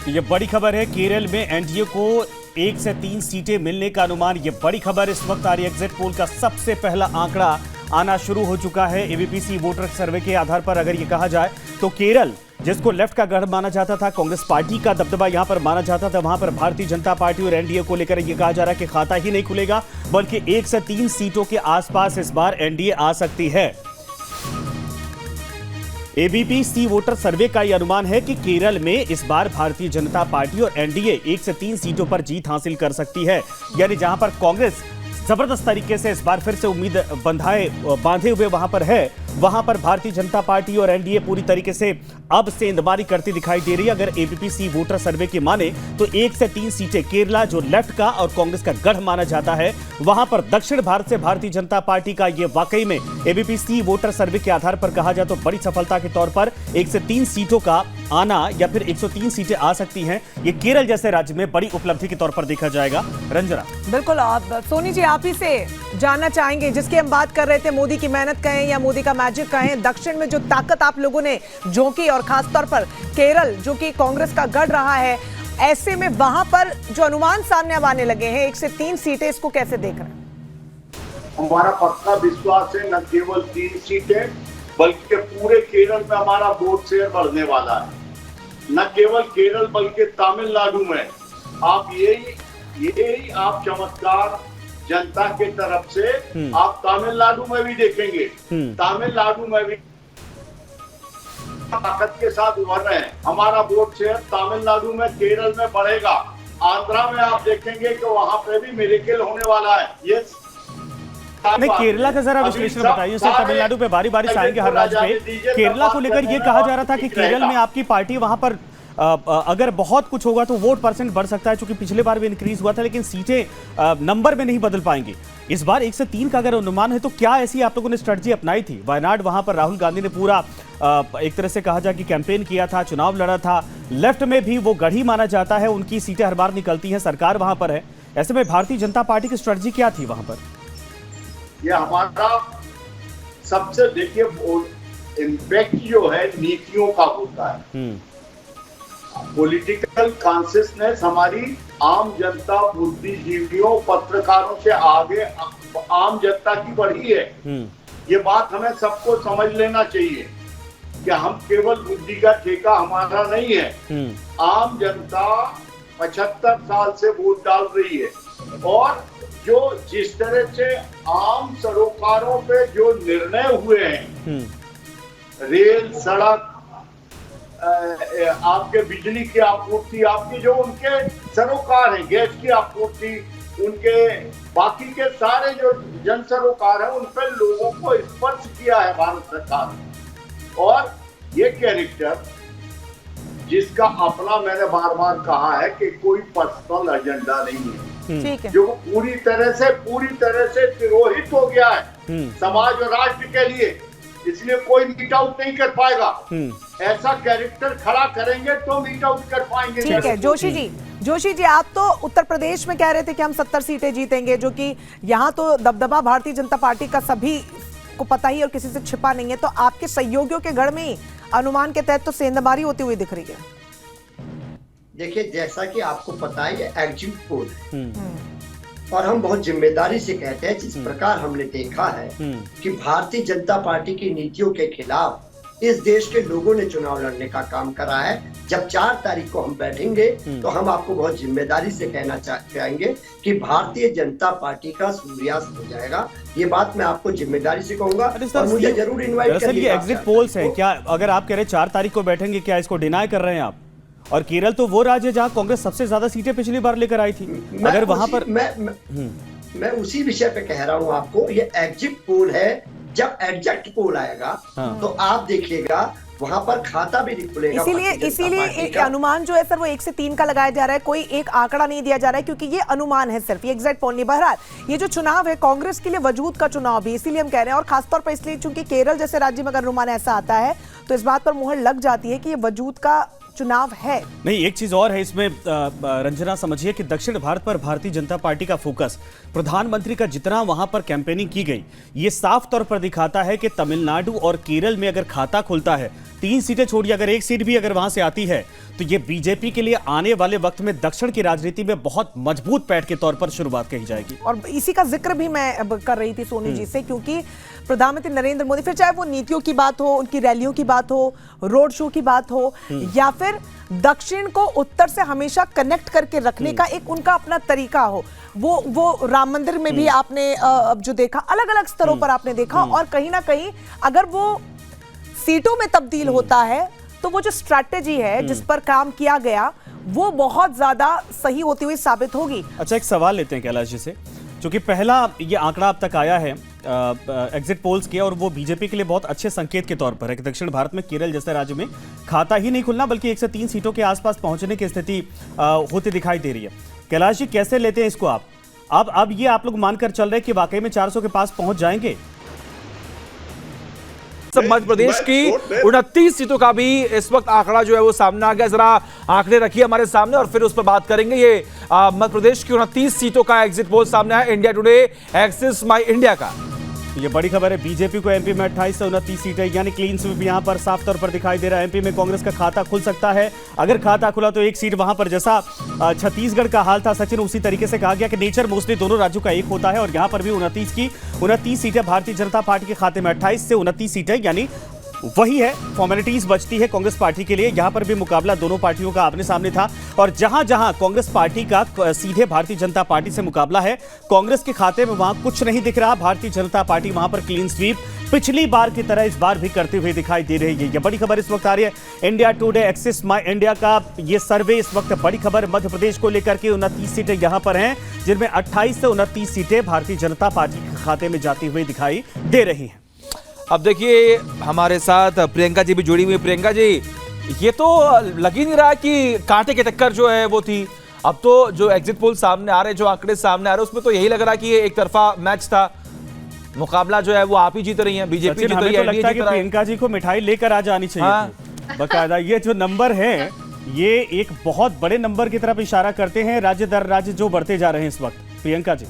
ये बड़ी खबर है, केरल में एनडीए को 1 से 3 सीटें मिलने का अनुमान। ये बड़ी खबर इस वक्त आ रही है। एग्जिट पोल का सबसे पहला आंकड़ा आना शुरू हो चुका है। एबीपी वोटर सर्वे के आधार पर अगर ये कहा जाए तो केरल, जिसको लेफ्ट का गढ़ माना जाता था, कांग्रेस पार्टी का दबदबा यहां पर माना जाता था, वहां पर भारतीय जनता पार्टी और एनडीए को लेकर यह कहा जा रहा है कि खाता ही नहीं खुलेगा, बल्कि 1 से 3 सीटों के आसपास इस बार एनडीए आ सकती है। एबीपी वोटर सर्वे का यह अनुमान है कि केरल में इस बार भारतीय जनता पार्टी और एनडीए 1 से 3 सीटों पर जीत हासिल कर सकती है। यानी जहां पर कांग्रेस जबरदस्त तरीके से इस बार फिर से उम्मीद बांधे हुए वहां पर है, वहां पर भारतीय जनता पार्टी और एनडीए पूरी तरीके से अब सेंधमारी करती दिखाई दे रही है। अगर एबीपी वोटर सर्वे की माने तो 1 से 3 सीटें केरला, जो लेफ्ट का और कांग्रेस का गढ़ माना जाता है, वहां पर दक्षिण भारत से भारतीय जनता पार्टी का यह वाकई में एबीपी वोटर सर्वे के आधार पर कहा जाए तो बड़ी सफलता के तौर पर 1 से 3 सीटों का आना या फिर 103 सीटें आ सकती हैं। ये केरल जैसे राज्य में बड़ी उपलब्धि के तौर पर देखा जाएगा। रंजना, बिल्कुल। आप सोनी जी, आप ही से जानना चाहेंगे, जिसकी हम बात कर रहे थे, मोदी की मेहनत कहें या मोदी का मैजिक कहें, दक्षिण में जो ताकत आप लोगों ने झोंकी, और खासतौर पर केरल जो कि कांग्रेस का गढ़ रहा है, ऐसे में वहां पर जो अनुमान सामने अब आने लगे हैं 1 से 3 सीटें, इसको कैसे देख रहे हैं? हमारा पक्का विश्वास है, न केवल 3 सीटें बल्कि पूरे केरल में हमारा वोट शेयर बढ़ने वाला है। न केवल केरल बल्कि तमिलनाडु में आप यही आप चमत्कार जनता के तरफ से आप तमिलनाडु में भी देखेंगे। तमिलनाडु में भी ताकत के साथ उभर रहे हैं। हमारा वोट शेयर तमिलनाडु में, केरल में बढ़ेगा। आंध्रा में आप देखेंगे कि वहां पे भी मिरेकल होने वाला है। ये केरला का जरा विश्लेषण बताइए सर। तमिलनाडु पे बारी बारी से आएंगे हर राज्य पे। केरला को लेकर यह कहा जा रहा था कि केरल में आपकी पार्टी वहां पर अगर बहुत कुछ होगा तो वोट परसेंट बढ़ सकता है, क्योंकि पिछले बार भी इंक्रीज हुआ था, लेकिन सीटें नंबर में नहीं बदल पाएंगी। इस बार 1 से 3 का अगर अनुमान है तो क्या ऐसी आप लोगों ने स्ट्रेटजी अपनाई थी? वायनाड वहां पर राहुल गांधी ने पूरा एक तरह से कहा जाए कि कैंपेन किया था, चुनाव लड़ा था। लेफ्ट में भी वो गढ़ी माना जाता है, उनकी सीटें हर बार निकलती हैं, सरकार वहां पर है। ऐसे में भारतीय जनता पार्टी की स्ट्रेटजी क्या थी वहां पर? ये हमारा सबसे देखिए इम्पैक्ट जो है नीतियों का होता है। पॉलिटिकल कॉन्शियसनेस हमारी आम जनता, बुद्धिजीवियों, पत्रकारों से आगे आम जनता की बढ़ी है। ये बात हमें सबको समझ लेना चाहिए कि हम केवल बुद्धि का ठेका हमारा नहीं है। आम जनता 75 साल से वोट डाल रही है और जो जिस तरह से आम सरोकारों पे जो निर्णय हुए हैं, रेल, सड़क, आपके बिजली की आपूर्ति, आपकी जो उनके सरोकार हैं, गैस की आपूर्ति, उनके बाकी के सारे जो जन सरोकार है, उन पर लोगों को स्पर्श किया है भारत सरकार ने। और ये कैरेक्टर जिसका अपना, मैंने बार बार कहा है कि कोई पर्सनल एजेंडा नहीं है, ठीक है, जो पूरी तरह से तिरोहित हो गया है समाज और राष्ट्र के लिए, इसलिए कोई मीट आउट नहीं कर पाएगा। ऐसा कैरेक्टर खड़ा करेंगे तो मीट आउट कर पाएंगे। ठीक है जोशी जी, आप तो उत्तर प्रदेश में कह रहे थे कि हम 70 सीटें जीतेंगे, जो कि यहाँ तो दबदबा भारतीय जनता पार्टी का सभी को पता ही और किसी से छिपा नहीं है। तो आपके सहयोगियों के गढ़ में अनुमान के तहत तो सेंधमारी होती हुई दिख रही है। देखिए, जैसा कि आपको पता है, ये एग्जिट पोल है और हम बहुत जिम्मेदारी से कहते हैं, जिस प्रकार हमने देखा है कि भारतीय जनता पार्टी की नीतियों के खिलाफ इस देश के लोगों ने चुनाव लड़ने का काम करा है। जब 4 तारीख को हम बैठेंगे तो हम आपको बहुत जिम्मेदारी से कहना चाहेंगे कि भारतीय जनता पार्टी का सूर्यास्त हो जाएगा। ये बात मैं आपको जिम्मेदारी से कहूंगा और मुझे जरूर इन्वाइट करिएगा। एग्जिट पोल्स हैं क्या? अगर आप कह रहे 4 तारीख को बैठेंगे, क्या इसको डिनाई कर रहे हैं आप? और केरल तो वो राज्य जहां कांग्रेस सबसे ज्यादा सीटें पिछली बार लेकर आई थी। अगर वहां पर मैं उसी विषय पे कह रहा हूं आपको, ये एग्जिट पोल है। जब एग्जिट पोल आएगा तो आप देखिएगा वहां पर खाता भी नहीं खुलेगा। इसीलिए अनुमान जो है सर वो 1 से 3 का लगाया जा रहा है, कोई एक आंकड़ा नहीं दिया जा रहा है, क्योंकि ये अनुमान है, सिर्फ ये एग्जैक्ट पोल नहीं। बहरहाल ये जो चुनाव है कांग्रेस के लिए वजूद का चुनाव भी, इसीलिए हम कह रहे हैं, और खासतौर पर इसलिए चूंकि केरल जैसे राज्य में अगर अनुमान ऐसा आता है तो इस बात पर मुहर लग जाती है कि ये वजूद का चुनाव है। नहीं, एक चीज और है इसमें रंजना, समझिए कि दक्षिण भारत पर भारतीय जनता पार्टी का फोकस, प्रधानमंत्री का जितना वहां पर कैंपेनिंग की गई, ये साफ तौर पर दिखाता है कि तमिलनाडु और केरल में अगर खाता खुलता है, 3 सीटें छोड़िए, अगर 1 सीट भी अगर वहां से आती है, तो ये बीजेपी के लिए आने वाले वक्त में दक्षिण की राजनीति में बहुत मजबूत पैठ के तौर पर शुरुआत कही जाएगी। और इसी का जिक्र भी मैं कर रही थी सोनी जी से, क्योंकि प्रधानमंत्री नरेंद्र मोदी, फिर चाहे वो नीतियों की बात हो, उनकी रैलियों की बात हो, रोड शो की बात हो, या फिर दक्षिण को उत्तर से हमेशा कनेक्ट करके रखने का एक उनका अपना तरीका हो, वो राम मंदिर में भी आपने जो देखा, अलग अलग स्तरों पर आपने देखा, और कहीं ना कहीं अगर वो सीटों में तब्दील होता है तो वो जो स्ट्रैटेजी है जिस पर काम किया गया वो बहुत ज्यादा सही होती हुई साबित होगी। अच्छा, एक सवाल लेते हैं कैलाश जी से, क्योंकि पहला ये आंकड़ा अब तक आया है एग्जिट पोल्स के, और वो बीजेपी के लिए बहुत अच्छे संकेत के तौर पर है कि दक्षिण भारत में केरल जैसे राज्य में खाता ही नहीं खुलना, बल्कि 1 से 3 सीटों के आसपास पहुंचने की स्थिति होती दिखाई दे रही है। कैलाश जी, कैसे लेते हैं इसको आप? अब ये आप लोग मानकर चल रहे हैं कि वाकई में 400 के पास पहुंच जाएंगे? मध्य प्रदेश की 29 सीटों का भी इस वक्त आंकड़ा जो है वो सामने आ गया। जरा आंकड़े रखिए हमारे सामने और फिर उस पर बात करेंगे। ये मध्य प्रदेश की 29 सीटों का एग्जिट पोल सामने आया, इंडिया टुडे एक्सिस माई इंडिया का। ये बड़ी खबर है, बीजेपी को एमपी में 28 से 29 सीटें, यानी क्लीन स्वीप यहां पर साफ तौर पर दिखाई दे रहा है। एमपी में कांग्रेस का खाता खुल सकता है। अगर खाता खुला तो 1 सीट वहां पर, जैसा छत्तीसगढ़ का हाल था सचिन, उसी तरीके से कहा गया कि नेचर मोस्टली दोनों राज्यों का एक होता है, और यहां पर भी 29 सीटें भारतीय जनता पार्टी के खाते में। 28 से 29 सीटें, यानी वही है, फॉर्मेलिटीज बचती है कांग्रेस पार्टी के लिए। यहां पर भी मुकाबला दोनों पार्टियों का आमने सामने था, और जहां जहां कांग्रेस पार्टी का सीधे भारतीय जनता पार्टी से मुकाबला है, कांग्रेस के खाते में वहां कुछ नहीं दिख रहा। भारतीय जनता पार्टी वहां पर क्लीन स्वीप पिछली बार की तरह इस बार भी करते हुए दिखाई दे रही है। यह बड़ी खबर इस वक्त आ रही है, इंडिया टुडे एक्सिस माई इंडिया का ये सर्वे इस वक्त बड़ी खबर मध्य प्रदेश को लेकर के 29 सीटें यहां पर हैं, जिनमें 28 से 29 सीटें भारतीय जनता पार्टी के खाते में जाती हुई दिखाई दे रही हैं। अब देखिए हमारे साथ प्रियंका जी भी जुड़ी हुई। प्रियंका जी, ये तो लग ही नहीं रहा कि कांटे की टक्कर जो है वो थी। अब तो जो एग्जिट पोल सामने आ रहे, जो आंकड़े सामने आ रहे, उसमें तो यही लग रहा कि ये एक तरफा मैच था। मुकाबला जो है वो आप ही जीत रही हैं, बीजेपी जीत रही है, लगता है कि प्रियंका जी को मिठाई लेकर आ जानी चाहिए थी बकायदा। ये जो नंबर है ये एक बहुत बड़े नंबर की तरफ इशारा करते हैं, राज्य दर राज्य जो बढ़ते जा रहे हैं इस वक्त। प्रियंका जी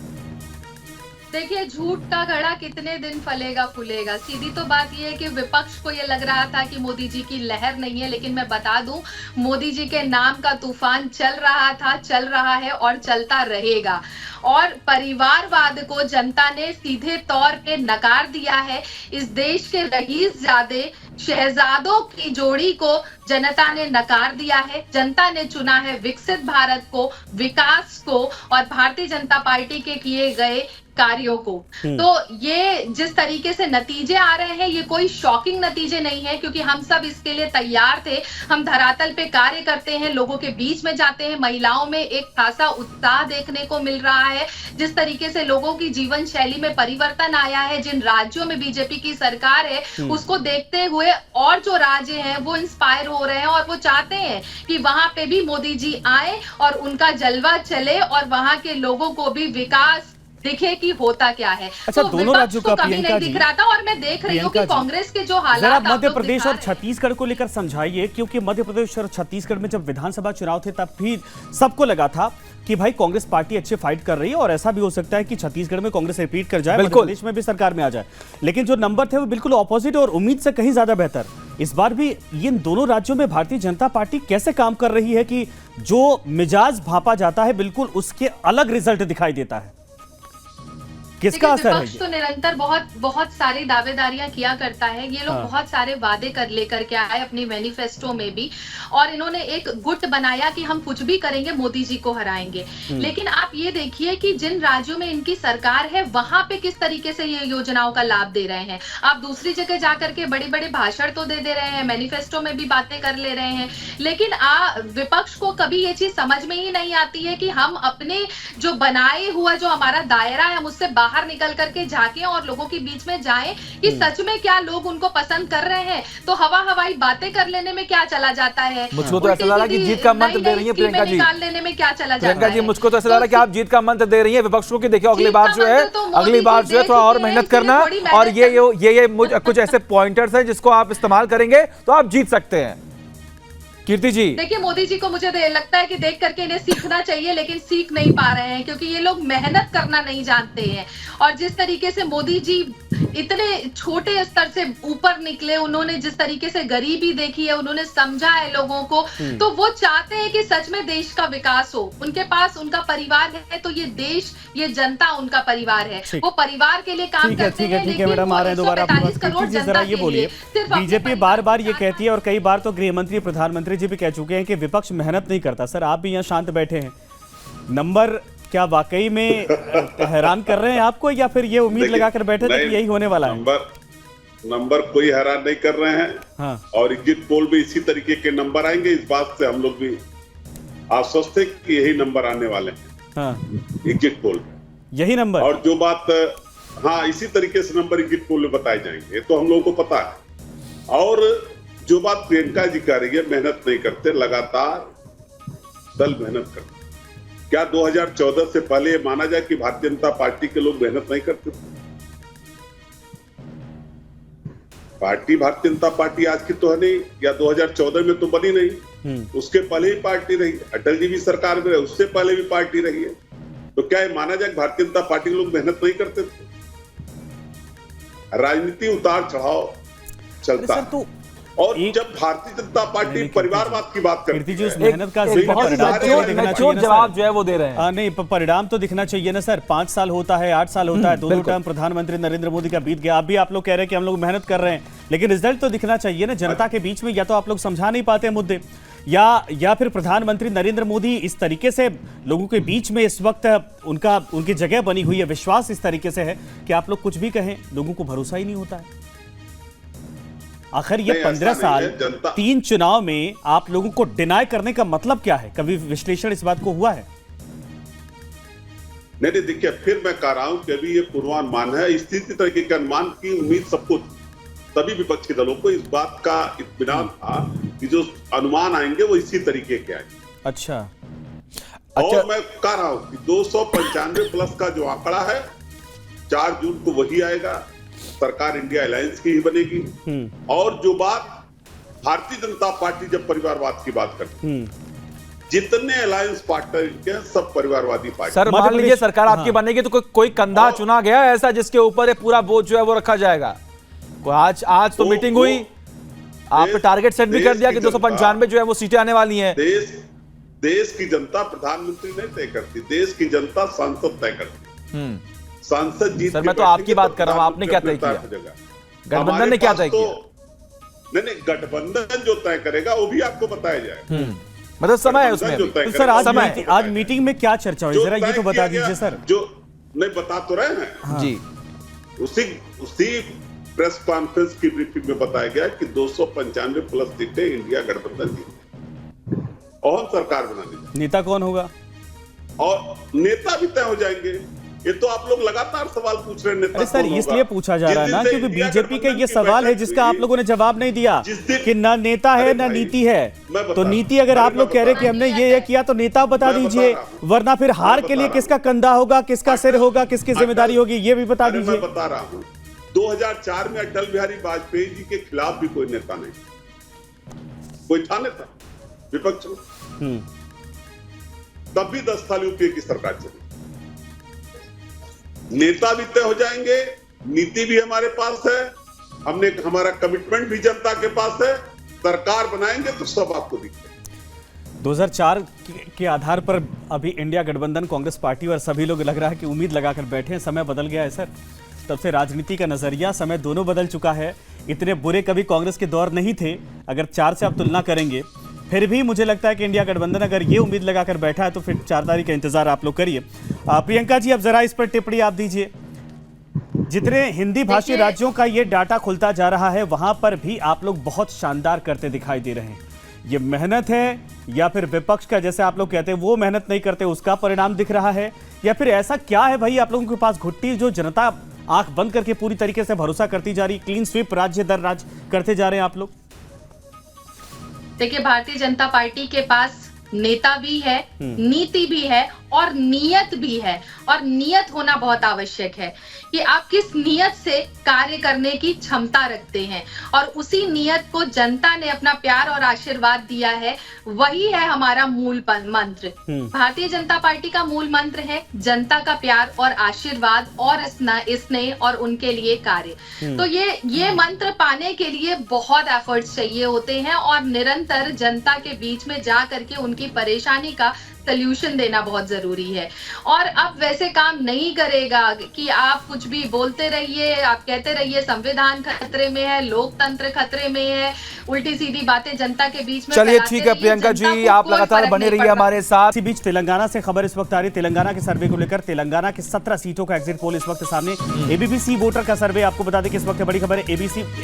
देखिए, झूठ का घड़ा कितने दिन फलेगा फूलेगा। सीधी तो बात यह है कि विपक्ष को ये लग रहा था कि मोदी जी की लहर नहीं है, लेकिन मैं बता दूं मोदी जी के नाम का तूफान चल रहा था, चल रहा है और चलता रहेगा। और परिवारवाद को जनता ने सीधे तौर पे नकार दिया है। इस देश के रईसजादे शहजादों की जोड़ी को जनता ने नकार दिया है। जनता ने चुना है विकसित भारत को, विकास को और भारतीय जनता पार्टी के किए गए कार्यों को। तो ये जिस तरीके से नतीजे आ रहे हैं, ये कोई शॉकिंग नतीजे नहीं है, क्योंकि हम सब इसके लिए तैयार थे। हम धरातल पे कार्य करते हैं, लोगों के बीच में जाते हैं, महिलाओं में एक खासा उत्साह देखने को मिल रहा है। जिस तरीके से लोगों की जीवन शैली में परिवर्तन आया है, जिन राज्यों में बीजेपी की सरकार है उसको देखते हुए और जो राज्य हैं वो इंस्पायर हो रहे हैं और वो चाहते हैं कि वहां पे भी मोदी जी आए और उनका जलवा चले और वहां के लोगों को भी विकास दिखे कि होता क्या है। अच्छा, तो दोनों राज्यों का कभी नहीं दिख रहा था। और मैं देख रही हूँ कि कांग्रेस के जो हालात मध्य प्रदेश और छत्तीसगढ़ को लेकर समझाइए, क्योंकि मध्य प्रदेश और छत्तीसगढ़ में जब विधानसभा चुनाव थे तब भी सबको लगा था कि भाई कांग्रेस पार्टी अच्छे फाइट कर रही है और ऐसा भी हो सकता है कि छत्तीसगढ़ में कांग्रेस रिपीट कर जाए, मध्य प्रदेश में भी सरकार में आ जाए। लेकिन जो नंबर थे वो बिल्कुल ऑपोजिट और उम्मीद से कहीं ज्यादा बेहतर। इस बार भी इन दोनों राज्यों में भारतीय जनता पार्टी कैसे काम कर रही है कि जो मिजाज भांपा जाता है बिल्कुल उसके अलग रिजल्ट दिखाई देता है? किसका असर है? विपक्ष तो निरंतर बहुत सारी दावेदारियां किया करता है। ये लोग बहुत सारे वादे लेकर के आए अपनी मैनिफेस्टो में भी, और इन्होंने एक गुट बनाया कि हम कुछ भी करेंगे, मोदी जी को हराएंगे। लेकिन आप ये देखिए कि जिन राज्यों में इनकी सरकार है वहां पे किस तरीके से ये योजनाओं का लाभ दे रहे हैं। आप दूसरी जगह जाकर के बड़े बड़े भाषण तो दे रहे हैं, मैनिफेस्टो में भी बातें कर ले रहे हैं, लेकिन विपक्ष को कभी ये चीज समझ में ही नहीं आती है कि हम अपने जो बनाए हुआ जो हमारा दायरा है हम उससे बाहर निकल करके झांकें और लोगों के बीच में जाएं कि सच में क्या लोग उनको पसंद कर रहे हैं। तो हवाई बातें कर लेने में क्या चला जाता है? मुझको तो ऐसा लग रहा है कि जीत का मंत्र दे रही है प्रियंका जी। निकाल लेने में क्या चला जाता है? प्रियंका जी, मुझको तो ऐसा लग रहा है कि आप जीत का मंत्र दे रही हैं विपक्ष को कि देखिए अगली बार जो है थोड़ा और मेहनत करना और ये कुछ ऐसे पॉइंटर्स हैं जिसको आप इस्तेमाल करेंगे तो आप जीत सकते हैं। कीर्ति जी, देखिए, मोदी जी को मुझे लगता है कि देख करके इन्हें सीखना चाहिए, लेकिन सीख नहीं पा रहे हैं क्योंकि ये लोग मेहनत करना नहीं जानते हैं। और जिस तरीके से मोदी जी इतने छोटे स्तर से ऊपर निकले, उन्होंने जिस तरीके से गरीबी देखी है, उन्होंने समझा है लोगों को, तो वो चाहते हैं कि सच में देश का विकास हो। उनके पास उनका परिवार है, तो ये देश, ये जनता उनका परिवार है, वो परिवार के लिए काम करते हैं। ठीक है मैडम, आ रहे हैं दोबारा आपके पास। जरा ये बोलिए, बीजेपी बार बार ये कहती है और कई बार तो गृह मंत्री, प्रधानमंत्री जी भी कह चुके हैं कि विपक्ष मेहनत नहीं करता। सर, आप भी यहाँ शांत बैठे हैं, नंबर क्या वाकई में हैरान कर रहे हैं आपको, या फिर ये उम्मीद लगाकर बैठे थे कि यही होने वाला है? नंबर कोई हैरान नहीं कर रहे हैं। हाँ। और एग्जिट पोल भी इसी तरीके के नंबर आएंगे, इस बात से हम लोग भी आश्वस्त है कि यही नंबर आने वाले हैं। हाँ। एग्जिट पोल यही नंबर, और जो बात हाँ इसी तरीके से नंबर एग्जिट पोल में बताए जाएंगे, तो हम लोगों को पता है। और जो बात प्रियंका जी कह रही है, मेहनत नहीं करते, लगातार दल मेहनत करते। क्या 2014 से पहले ये माना जाए कि भारतीय जनता पार्टी के लोग मेहनत नहीं करते? पार्टी भारतीय जनता पार्टी आज की तो है नहीं, या 2014 में तो बनी नहीं, उसके पहले ही पार्टी रही। अटल जी भी सरकार में रहे, उससे पहले भी पार्टी रही है। तो क्या ये माना जाए कि भारतीय जनता पार्टी के लोग मेहनत नहीं करते थे? राजनीति उतार चढ़ाव चलता है। और जब भारतीय जनता पार्टी परिवारवाद की बात करती है, मेहनत का जवाब जो है वो दे रहे हैं। नहीं, परिणाम तो दिखना चाहिए ना सर। 5 साल होता है, 8 साल होता है, दोनों टर्म प्रधानमंत्री नरेंद्र मोदी का बीत गया। आप लोग कह रहे हैं कि हम लोग मेहनत कर रहे हैं, लेकिन रिजल्ट तो दिखना चाहिए ना जनता के बीच में। या तो आप लोग समझा नहीं पाते मुद्दे, या फिर प्रधानमंत्री नरेंद्र मोदी इस तरीके से लोगों के बीच में इस वक्त उनकी जगह बनी हुई है, विश्वास इस तरीके से है कि आप लोग कुछ भी कहें लोगों को भरोसा ही नहीं होता है। आखिर ये 15 साल 3 चुनाव में आप लोगों को डिनाई करने का मतलब क्या है? कभी विश्लेषण इस बात को हुआ है? नहीं, देखिए, फिर मैं कह रहा हूं कि अभी ये पूर्वानुमान है। स्थिति तरीके के अनुमान की उम्मीद सबको, सभी विपक्षी दलों को इस बात का इत्मीनान था कि जो अनुमान आएंगे वो इसी तरीके के आएंगे। अच्छा, और मैं कह रहा हूं कि 295 प्लस का जो आंकड़ा है 4 जून को वही आएगा। सरकार इंडिया अलायंस की ही बनेगी। और जो बात भारतीय जनता पार्टी जब परिवारवाद की बात करती है, जितने अलायंस पार्टनर के सब परिवारवादी पार्टी। सर मान लीजिए सरकार आपकी बनेगी तो कोई कंधा चुना गया है ऐसा जिसके ऊपर ये पूरा बोझ जो है वो रखा जाएगा? आज तो मीटिंग हुई, आपने टारगेट सेट भी कर दिया कि 295 जो है वो सीटें आने वाली हैं। देश की जनता प्रधानमंत्री नहीं तय करती, देश की जनता सांसद तय करती। सांसद जीत। सर मैं तो आपकी बात कर रहा हूं, आपने क्या तय किया? गठबंधन ने क्या तय किया? नहीं, गठबंधन जो तय करेगा वो भी आपको बताया जाएगा। मतलब समय है उसमें। तो सर आज मीटिंग में क्या चर्चा हुई, जरा ये तो बता दीजिए सर। जो नहीं बता तो रहे हैं जी, उसी प्रेस कॉन्फ्रेंस की ब्रीफिंग में बताया गया कि 295 प्लस सीटें इंडिया गठबंधन जीतेगी और सरकार बना दी। नेता कौन होगा? और नेता भी तय हो जाएंगे। ये तो आप लोग लगातार सवाल पूछ रहे हैं। नेता अरे सर इसलिए पूछा जा रहा है ना क्योंकि बीजेपी का ये सवाल है जिसका आप लोगों ने जवाब नहीं दिया कि ना नेता है ना नीति है। तो नीति अगर आप लोग कह रहे कि हमने ये किया तो नेता बता दीजिए, वरना फिर हार के लिए किसका कंधा होगा, किसका सिर होगा, किसकी जिम्मेदारी होगी, ये भी बता दीजिए। मैं बता रहा हूँ 2004 में अटल बिहारी वाजपेयी जी के खिलाफ भी कोई नेता नहीं, कोई था नेता विपक्ष में, तब भी 10 साल यूपीए की सरकार चली। नेता भी तय हो जाएंगे, नीति भी हमारे पास है, हमारा कमिटमेंट भी जनता के पास है, सरकार बनाएंगे तो सब आपको दिखेगा। 2004 के आधार पर अभी इंडिया गठबंधन कांग्रेस पार्टी और सभी लोग लग रहा है कि उम्मीद लगाकर बैठे हैं। समय बदल गया है सर, तब से राजनीति का नजरिया समय दोनों बदल चुका है। इतने बुरे कभी कांग्रेस के दौर नहीं थे अगर 4 से आप तुलना करेंगे। फिर भी मुझे लगता है कि इंडिया गठबंधन अगर ये उम्मीद लगाकर बैठा है तो फिर 4 तारीख का इंतजार आप लोग करिए। प्रियंका जी अब जरा इस पर टिप्पणी आप दीजिए। जितने हिंदी भाषी राज्यों का ये डाटा खुलता जा रहा है वहां पर भी आप लोग बहुत शानदार करते दिखाई दे रहे हैं। ये मेहनत है या फिर विपक्ष का, जैसे आप लोग कहते हैं वो मेहनत नहीं करते उसका परिणाम दिख रहा है, या फिर ऐसा क्या है भाई आप लोगों के पास घुट्टी जो जनता आंख बंद करके पूरी तरीके से भरोसा करती जा रही, क्लीन स्वीप राज्य दर राज्य करते जा रहे हैं आप लोग? देखिए भारतीय जनता पार्टी के पास नेता भी है, नीति भी है और नियत भी है। और नियत होना बहुत आवश्यक है कि आप किस नियत से कार्य करने की क्षमता रखते हैं, और उसी नियत को जनता ने अपना प्यार और आशीर्वाद दिया है। वही है हमारा मूल मंत्र। भारतीय जनता पार्टी का मूल मंत्र है जनता का प्यार और आशीर्वाद और स्नेह और उनके लिए कार्य। तो ये मंत्र पाने के लिए बहुत एफर्ट्स चाहिए होते हैं और निरंतर जनता के बीच में जा करके उनकी परेशानी का सल्यूशन देना बहुत जरूरी है। और अब वैसे काम नहीं करेगा कि आप कुछ भी बोलते रहिए, आप कहते रहिए संविधान खतरे में है, लोकतंत्र खतरे में है, उल्टी सीधी बातें जनता के बीच में। चलिए ठीक है प्रियंका जी, आप लगातार बने रहिए हमारे साथ। इसी बीच तेलंगाना से खबर इस वक्त आ रही है। तेलंगाना के सर्वे को लेकर तेलंगाना के 17 सीटों का एग्जिट पोल इस वक्त सामने। एबीपी वोटर का सर्वे, आपको बता दें कि इस वक्त बड़ी खबर है।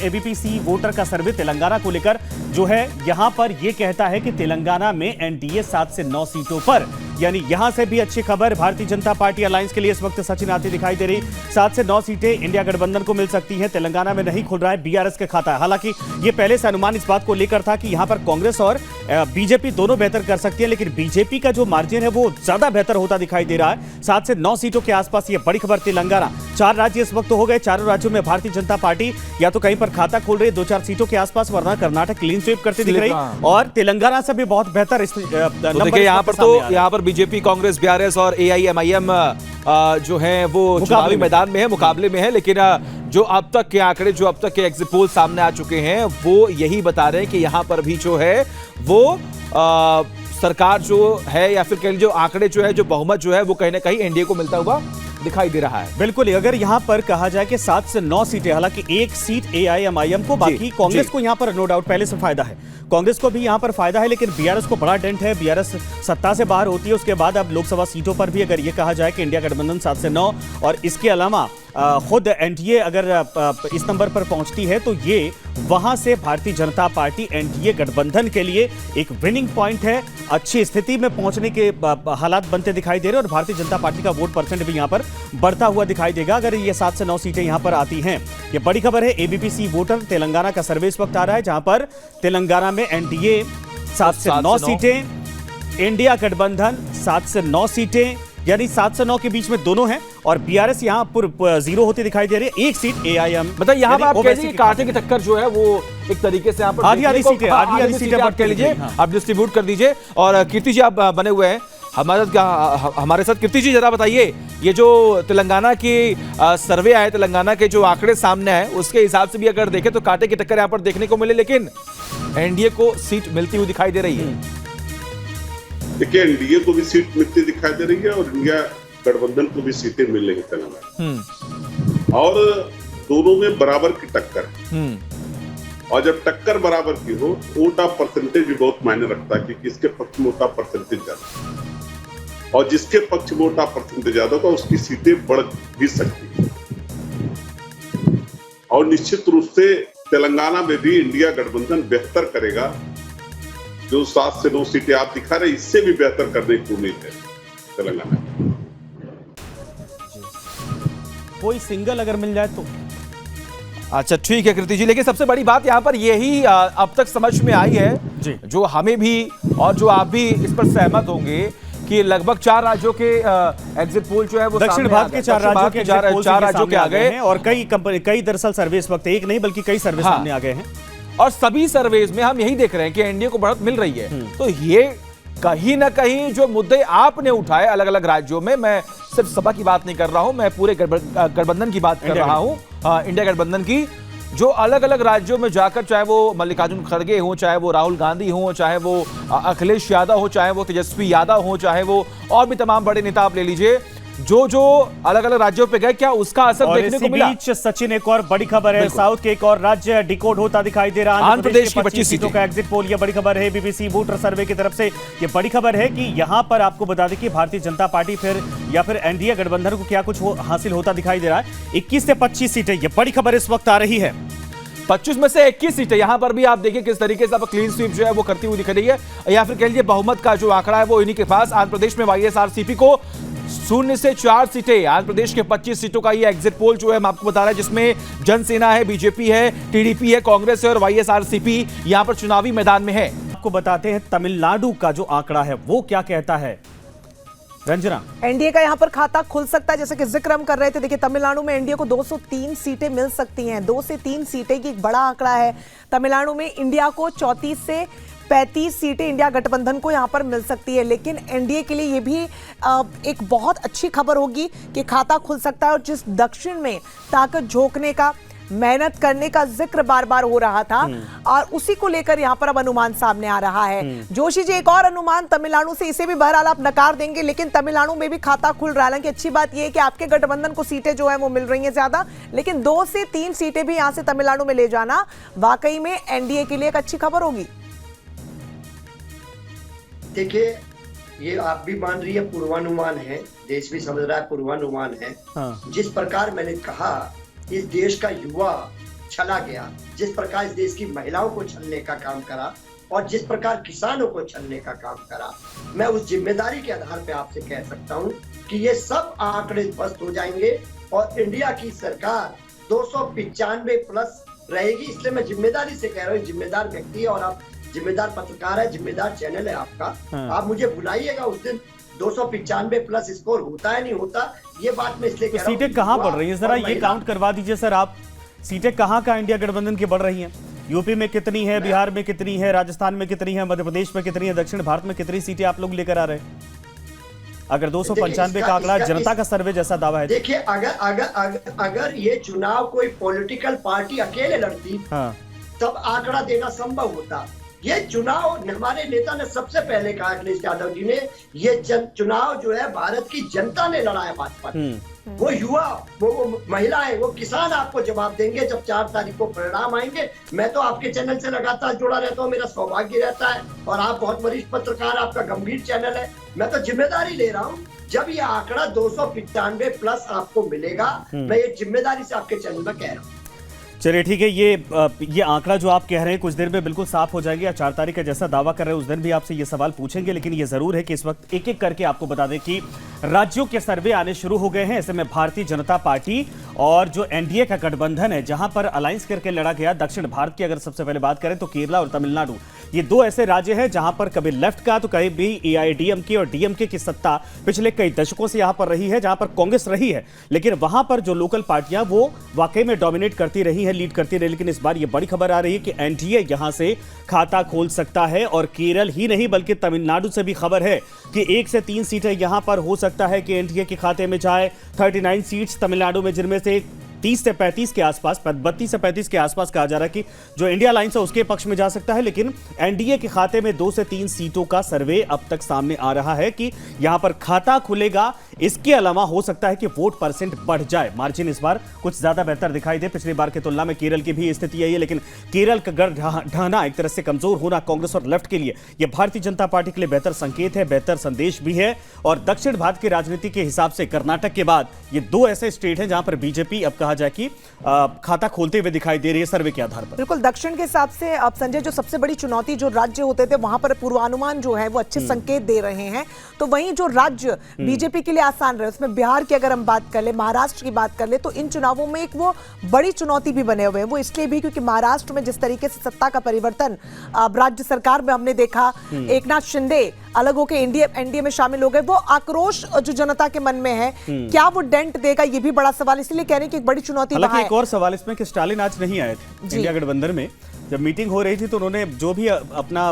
एबीपी वोटर का सर्वे तेलंगाना को लेकर जो है यहां पर यह कहता है कि तेलंगाना में एनडीए 7 से 9 सीटों पर, यानी यहां से भी अच्छी खबर भारतीय जनता पार्टी अलायंस के लिए इस वक्त सचिन आती दिखाई दे रही। 7 से 9 सीटें इंडिया गठबंधन को मिल सकती हैं। तेलंगाना में नहीं खुल रहा है बीआरएस का खाता। हालांकि ये पहले से अनुमान इस बात को लेकर था कि यहां पर कांग्रेस और बीजेपी दोनों बेहतर कर सकती है, लेकिन बीजेपी का जो मार्जिन है वो ज्यादा बेहतर होता दिखाई दे रहा है। 7 से 9 सीटों के आसपास ये बड़ी खबर तेलंगाना। 4 राज्य इस वक्त हो गए, चारों राज्यों में भारतीय जनता पार्टी या तो कहीं पर खाता खोल रही है 2-4 सीटों के आसपास, वरना कर्नाटक क्लीन स्वीप करती दिख रही और तेलंगाना से भी बहुत बेहतर देखिए यहाँ पर बीजेपी, कांग्रेस, बीआरएस और एआईएमआईएम जो है वो चुनावी मैदान में है, मुकाबले में है। लेकिन जो अब तक के आंकड़े, जो अब तक के एग्जिट पोल सामने आ चुके हैं वो यही बता रहे हैं कि यहाँ पर भी जो है वो सरकार जो है या फिर कह लीजिए आंकड़े जो है, जो बहुमत जो है वो कहीं ना कहीं एनडीए को मिलता हुआ दिखाई दे रहा है। बिल्कुल, अगर यहां पर कहा जाए कि 7 से 9 सीटें, हालांकि एक सीट एआईएमआईएम को, बाकी कांग्रेस को यहां पर नो डाउट पहले से फायदा है, कांग्रेस को भी यहां पर फायदा है, लेकिन बीआरएस को बड़ा डेंट है। बीआरएस सत्ता से बाहर होती है, उसके बाद अब लोकसभा सीटों पर भी अगर ये कहा जाए कि इंडिया गठबंधन 7 से 9 और इसके अलावा खुद एनडीए अगर इस नंबर पर पहुंचती है तो ये वहां से भारतीय जनता पार्टी एनडीए गठबंधन के लिए एक विनिंग पॉइंट है, अच्छी स्थिति में पहुंचने के हालात बनते दिखाई दे रहे हैं और भारतीय जनता पार्टी का वोट परसेंट भी यहां पर बढ़ता हुआ दिखाई देगा अगर ये 7 से 9 सीटें यहां पर आती हैं। ये बड़ी खबर है। एबीपी वोटर तेलंगाना का सर्वे इस वक्त आ रहा है जहां पर तेलंगाना में एनडीए 7 से 9 सीटें, इंडिया गठबंधन 7 से 9 सीटें, यानी 7 से 9 के बीच में दोनों हैं और बीआरएस यहां पर जीरो होती दिखाई दे रही है। एक सीट एआईएम, मतलब यहां पर आप कह लीजिए कांटे की टक्कर जो है वो एक तरीके से यहां पर आधी सीटें आप कह लीजिए, आप डिस्ट्रीब्यूट कर दीजिए। और कीर्ति जी आप बने हुए हैं हमारे साथ। कीर्ति जी जरा बताइए, ये जो तेलंगाना की सर्वे आए, तेलंगाना के जो आंकड़े सामने हैं उसके हिसाब से भी अगर देखें तो कांटे की टक्कर यहां पर देखने को मिले, लेकिन एनडीए को सीट मिलती हुई दिखाई दे रही है। देखिए, एनडीए को भी सीट मिलती दिखाई दे रही है और इंडिया गठबंधन को भी सीटें मिल रही तेलंगाना, और दोनों में बराबर की टक्कर है। और जब टक्कर बराबर की हो, वोट ऑफ परसेंटेज भी बहुत मायने रखता है कि किसके पक्ष में वोट ऑफ परसेंटेज ज्यादा, और जिसके पक्ष में वोट ऑफ परसेंटेज ज्यादा होगा उसकी सीटें बढ़ भी सकती है। और निश्चित रूप से तेलंगाना में भी इंडिया गठबंधन बेहतर करेगा। जो 7 से 9 सीटें आप दिखा रहे, इससे भी बेहतर करने की उम्मीद है तेलंगाना। कोई सिंगल अगर मिल जाए तो अच्छा ठीक है कीर्ति जी, लेकिन सबसे बड़ी बात यहाँ पर यही अब तक समझ में आई है जी, जो हमें भी और जो आप भी इस पर सहमत होंगे कि लगभग 4 राज्यों के एग्जिट पोल जो है वो दक्षिण भारत के 4 राज्यों के आ गए हैं और कई दरअसल सर्वे इस वक्त एक नहीं बल्कि कई सर्वे सामने आ गए हैं और सभी सर्वेज में हम यही देख रहे हैं कि एनडीए को बढ़त मिल रही है। तो ये कहीं ना कहीं जो मुद्दे आपने उठाए अलग अलग राज्यों में, मैं सिर्फ सपा की बात नहीं कर रहा हूं, मैं पूरे गठबंधन की बात कर रहा हूं, इंडिया गठबंधन की, जो अलग अलग राज्यों में जाकर, चाहे वो मल्लिकार्जुन खड़गे हो, चाहे वो राहुल गांधी हो, चाहे वो अखिलेश यादव हो, चाहे वो तेजस्वी यादव हो, चाहे वो और भी तमाम बड़े नेता आप ले लीजिए, जो अलग अलग राज्यों पे गए, क्या उसका असर देखने को मिला? बीच सचिन एक और बड़ी खबर है, साउथ के एक और राज्य डिकोड होता दिखाई दे रहा है। आंध्र प्रदेश की 25 सीटों का एग्जिट पोल, ये बड़ी खबर है बीबीसी वोटर सर्वे की तरफ से। ये बड़ी खबर है कि यहां पर आपको बता दें कि भारतीय जनता पार्टी या फिर एनडीए गठबंधन को क्या कुछ हासिल होता दिखाई दे रहा है। 21 से 25 सीटें, ये बड़ी खबर इस वक्त आ रही है। 25 में से 21 सीटें, यहां पर भी आप देखिए किस तरीके से क्लीन स्वीप जो है वो करती हुई दिख रही है, या फिर कह लीजिए बहुमत का जो आंकड़ा है वो इन्हीं के पास। आंध्र प्रदेश में वाईएसआरसीपी को 0 से 4 सीटें, आंध्र प्रदेश के 25 सीटों का ये एग्जिट पोल जो है हम आपको बता रहे हैं, जिसमें जनसेना है, बीजेपी है, टीडीपी है, कांग्रेस है और वाईएसआरसीपी यहां पर चुनावी मैदान में है। आपको बताते हैं तमिलनाडु का जो आंकड़ा है वो क्या कहता है। रंजना, एनडीए का यहां पर खाता खुल सकता है, जैसे कि जिक्र हम कर रहे थे। देखिए, तमिलनाडु में एनडीए को 203 सीटें मिल सकती हैं। 2 से 3 सीटें की एक बड़ा आंकड़ा है। तमिलनाडु में इंडिया को 34 से 35 सीटें इंडिया गठबंधन को यहां पर मिल सकती है, लेकिन एनडीए के लिए ये भी एक बहुत अच्छी खबर होगी कि खाता खुल सकता है। और जिस दक्षिण में ताकत झोंकने का, मेहनत करने का जिक्र बार बार हो रहा था, और उसी को लेकर यहां पर अब अनुमान सामने आ रहा है। जोशी जी, एक और अनुमान तमिलनाडु से, इसे भी बहरहाल आप नकार देंगे, लेकिन तमिलनाडु में भी खाता खुल रहा है। हालांकि अच्छी बात यह है कि आपके गठबंधन को सीटें जो है वो मिल रही हैं ज्यादा, लेकिन 2 से 3 सीटें भी यहां से तमिलनाडु में ले जाना वाकई में एनडीए के लिए एक अच्छी खबर होगी। देखिए, ये आप भी मान रही है पूर्वानुमान है, देश भी समझ रहा है पूर्वानुमान है। जिस प्रकार मैंने कहा इस देश का युवा छला गया, जिस प्रकार इस देश की महिलाओं को छलने का काम करा और जिस प्रकार किसानों को छलने का काम करा, मैं उस जिम्मेदारी के आधार पे आपसे कह सकता हूं कि ये सब आंकड़े ध्वस्त हो जाएंगे और इंडिया की सरकार 295 प्लस रहेगी। इसलिए मैं जिम्मेदारी से कह रहा हूँ, जिम्मेदार व्यक्ति है और आप जिम्मेदार पत्रकार है, जिम्मेदार चैनल है आपका। आप मुझे बुलाइएगा उस दिन 295 प्लस स्कोर होता है नहीं होता, ये बात मैं इसलिए कह रहा हूं। सीटें कहां बढ़ रही हैं, जरा ये काउंट करवा दीजिए सर आप। सीटें कहां का इंडिया गठबंधन की बढ़ रही हैं? यूपी में कितनी है, बिहार में कितनी है, राजस्थान में कितनी है, मध्य प्रदेश में कितनी है, दक्षिण भारत में कितनी सीटें आप लोग लेकर आ रहे हैं? अगर 295 का आंकड़ा जनता का सर्वे जैसा दावा है। देखिए, अगर ये चुनाव कोई पॉलिटिकल पार्टी अकेले लड़ती तब आंकड़ा देना संभव होता, ये चुनाव हमारे नेता ने सबसे पहले कहा, अखिलेश यादव जी ने, ये चुनाव जो है भारत की जनता ने लड़ा है भाजपा ने। वो युवा, वो महिलाएं, वो किसान आपको जवाब देंगे जब 4 तारीख को परिणाम आएंगे। मैं तो आपके चैनल से लगातार जुड़ा रहता हूँ, मेरा सौभाग्य रहता है, और आप बहुत वरिष्ठ पत्रकार, आपका गंभीर चैनल है। मैं तो जिम्मेदारी ले रहा हूँ, जब ये आंकड़ा 295 प्लस आपको मिलेगा, मैं ये जिम्मेदारी से आपके चैनल में कह रहा हूँ। चलिए ठीक है, ये आंकड़ा जो आप कह रहे हैं कुछ देर में बिल्कुल साफ हो जाएगी, या 4 तारीख का जैसा दावा कर रहे हैं उस दिन भी आपसे ये सवाल पूछेंगे। लेकिन ये जरूर है कि इस वक्त एक एक करके आपको बता दें कि राज्यों के सर्वे आने शुरू हो गए हैं। ऐसे में भारतीय जनता पार्टी और जो एनडीए का गठबंधन है, जहां पर अलायंस करके लड़ा गया दक्षिण भारत की अगर सबसे पहले बात करें तो केरला और तमिलनाडु, ये 2 ऐसे राज्य हैं जहां पर कभी लेफ्ट का तो कभी भी एआईएडीएमके और डीएमके की सत्ता पिछले कई दशकों से यहां पर रही है, जहां पर कांग्रेस रही है। लेकिन वहां पर जो लोकल पार्टियां वो वाकई में डोमिनेट करती रही है, लीड करती रही। लेकिन इस बार ये बड़ी खबर आ रही है कि एनडीए यहां से खाता खोल सकता है, और केरल ही नहीं बल्कि तमिलनाडु से भी खबर है कि 1 से 3 सीटें यहां पर हो सकता है कि एनडीए के खाते में जाए। 39 सीट्स तमिलनाडु में, जिनमें से 30 से 35 के आसपास, 32 से 35 के आसपास कहा जा रहा है कि जो इंडिया अलायंस है उसके पक्ष में जा सकता है। लेकिन एनडीए के खाते में 2 से 3 सीटों का सर्वे अब तक सामने आ रहा है कि यहां पर खाता खुलेगा। इसके अलावा हो सकता है कि वोट परसेंट बढ़ जाए, मार्जिन इस बार कुछ ज्यादा बेहतर दिखाई दे पिछली बार की तुलना में। केरल की भी स्थिति यही है, लेकिन केरल का गढ़ ढहना, एक तरह से कमजोर होना कांग्रेस और लेफ्ट के लिए, यह भारतीय जनता पार्टी के लिए बेहतर संकेत है, बेहतर संदेश भी है। और दक्षिण भारत की राजनीति के हिसाब से कर्नाटक के बाद ये 2 ऐसे स्टेट हैं जहां पर बीजेपी अब कहा जाए कि खाता खोलते हुए दिखाई दे रही है सर्वे के आधार पर। बिल्कुल, दक्षिण के हिसाब से अब संजय जो सबसे बड़ी चुनौती जो राज्य होते थे वहां पर पूर्वानुमान जो है वो अच्छे संकेत दे रहे हैं। तो वहीं जो राज्य बीजेपी के लिए आसान रहे, उसमें बिहार की अगर हम बात कर ले, महाराष्ट्र की बात कर ले, तो इन चुनावों में एक वो बड़ी चुनौती भी बने हुए हैं। वो इसलिए भी क्योंकि महाराष्ट्र में जिस तरीके से सत्ता का परिवर्तन अब राज्य सरकार में हमने देखा, एकनाथ शिंदे अलग होकर एनडीए में शामिल हो गए, वो आक्रोश जो जनता के मन में है, क्या वो डेंट देगा, ये भी बड़ा सवाल। इसलिए कह रहे हैं कि एक बड़ी चुनौती वहां है। एक और सवाल इसमें कि स्टालिन आज नहीं आए थे इंडिया गठबंधन में। जब मीटिंग हो रही थी तो उन्होंने जो भी अपना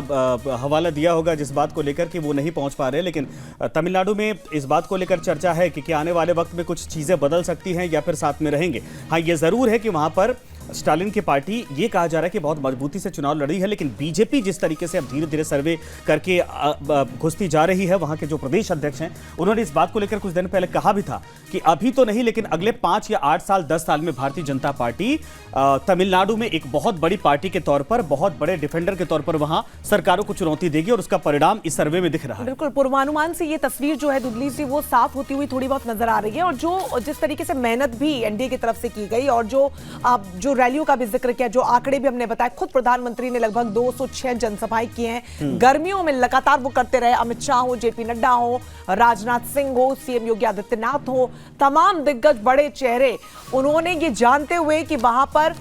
हवाला दिया होगा जिस बात को लेकर कि वो नहीं पहुंच पा रहे, लेकिन तमिलनाडु में इस बात को लेकर चर्चा है कि आने वाले वक्त में कुछ चीजें बदल सकती हैं या फिर साथ में रहेंगे। हाँ, ये जरूर है कि वहां पर स्टालिन की पार्टी, ये कहा जा रहा है कि बहुत मजबूती से चुनाव लड़ी है। लेकिन बीजेपी जिस तरीके से अब धीरे धीरे सर्वे करके घुसती जा रही है, वहां के जो प्रदेश अध्यक्ष हैं उन्होंने इस बात को लेकर कुछ दिन पहले कहा भी था कि अभी तो नहीं, लेकिन अगले 5 या 8 साल 10 साल में भारतीय जनता पार्टी तमिलनाडु में एक बहुत बड़ी पार्टी के तौर पर, बहुत बड़े डिफेंडर के तौर पर वहां सरकारों को चुनौती देगी, और उसका परिणाम इस सर्वे में दिख रहा है। बिल्कुल, पूर्वानुमान से ये तस्वीर जो है दुधली सी वो साफ होती हुई थोड़ी बहुत नजर आ रही है। और जो जिस तरीके से मेहनत भी एनडीए की तरफ से की गई, और जो रैलियों का भी जिक्र किया, जो आंकड़े भी हमने बताए, खुद प्रधानमंत्री ने लगभग 206 जनसभाएं की हैं। गर्मियों में लगातार वो करते रहे, अमित शाह हो, जेपी नड्डा हो, राजनाथ सिंह हो, सीएम योगी आदित्यनाथ हो, तमाम दिग्गज बड़े चेहरे, उन्होंने ये जानते हुए कि वहां पर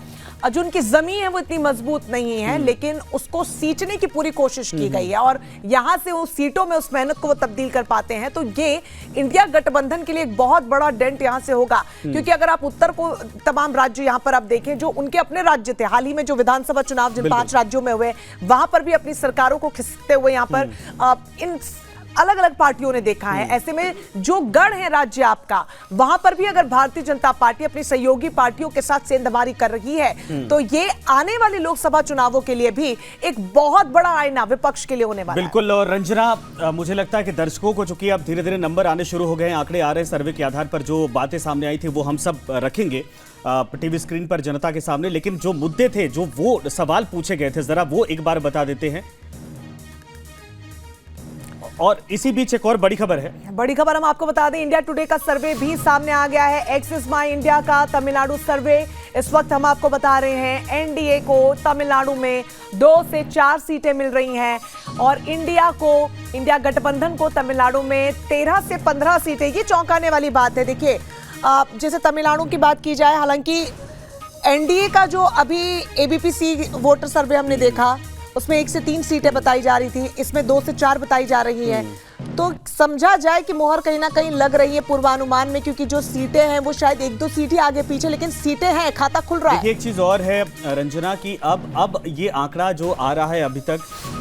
जो उनकी जमीन है वो इतनी मजबूत नहीं है, लेकिन उसको सींचने की पूरी कोशिश की गई है, और यहां से उस सीटों में उस मेहनत को वो तब्दील कर पाते हैं। तो ये इंडिया गठबंधन के लिए एक बहुत बड़ा डेंट यहां से होगा, क्योंकि अगर आप उत्तर को तमाम राज्य यहां पर आप देखें, जो उनके अपने राज्य थे, हाल ही में जो विधानसभा चुनाव जिन 5 राज्यों में हुए, वहां पर भी अपनी सरकारों को खिसकते हुए यहां पर इन अलग अलग पार्टियों ने देखा है। ऐसे में जो गढ़ है राज्य आपका, वहां पर भी अगर भारतीय जनता पार्टी अपनी सहयोगी पार्टियों के साथ सेंधमारी कर रही है, तो ये आने वाले लोकसभा चुनावों के लिए भी एक बहुत बड़ा आईना विपक्ष के लिए होने वाला है। बिल्कुल। और रंजना, मुझे लगता है कि दर्शकों को चूंकि अब धीरे धीरे नंबर आने शुरू हो गए हैं, आंकड़े आ रहे हैं सर्वे के आधार पर, जो बातें सामने आई थी वो हम सब रखेंगे टीवी स्क्रीन पर जनता के सामने। लेकिन जो मुद्दे थे, जो वो सवाल पूछे गए थे, जरा वो एक बार बता देते हैं। और इसी बीच एक और बड़ी खबर है। बड़ी खबर हम आपको बता दें, इंडिया टुडे का सर्वे भी सामने आ गया है। एक्सिस माई इंडिया का तमिलनाडु सर्वे इस वक्त हम आपको बता रहे हैं, एनडीए को तमिलनाडु में 2 से 4 सीटें मिल रही हैं, और इंडिया गठबंधन को तमिलनाडु में 13 से 15 सीटें। ये चौंकाने वाली बात है। देखिए, जैसे तमिलनाडु की बात की जाए, हालांकि एनडीए का जो अभी एबीपी वोटर सर्वे हमने देखा, उसमें 1 से 3 सीटें बताई जा रही थी, इसमें 2 से 4 बताई जा रही है। तो समझा जाए कि मोहर कहीं ना कहीं लग रही है पूर्वानुमान में, क्योंकि जो सीटें हैं वो शायद 1-2 सीट ही आगे पीछे, लेकिन सीटें हैं, खाता खुल रहा है। एक चीज और है रंजना की, अब ये आंकड़ा जो आ रहा है अभी तक,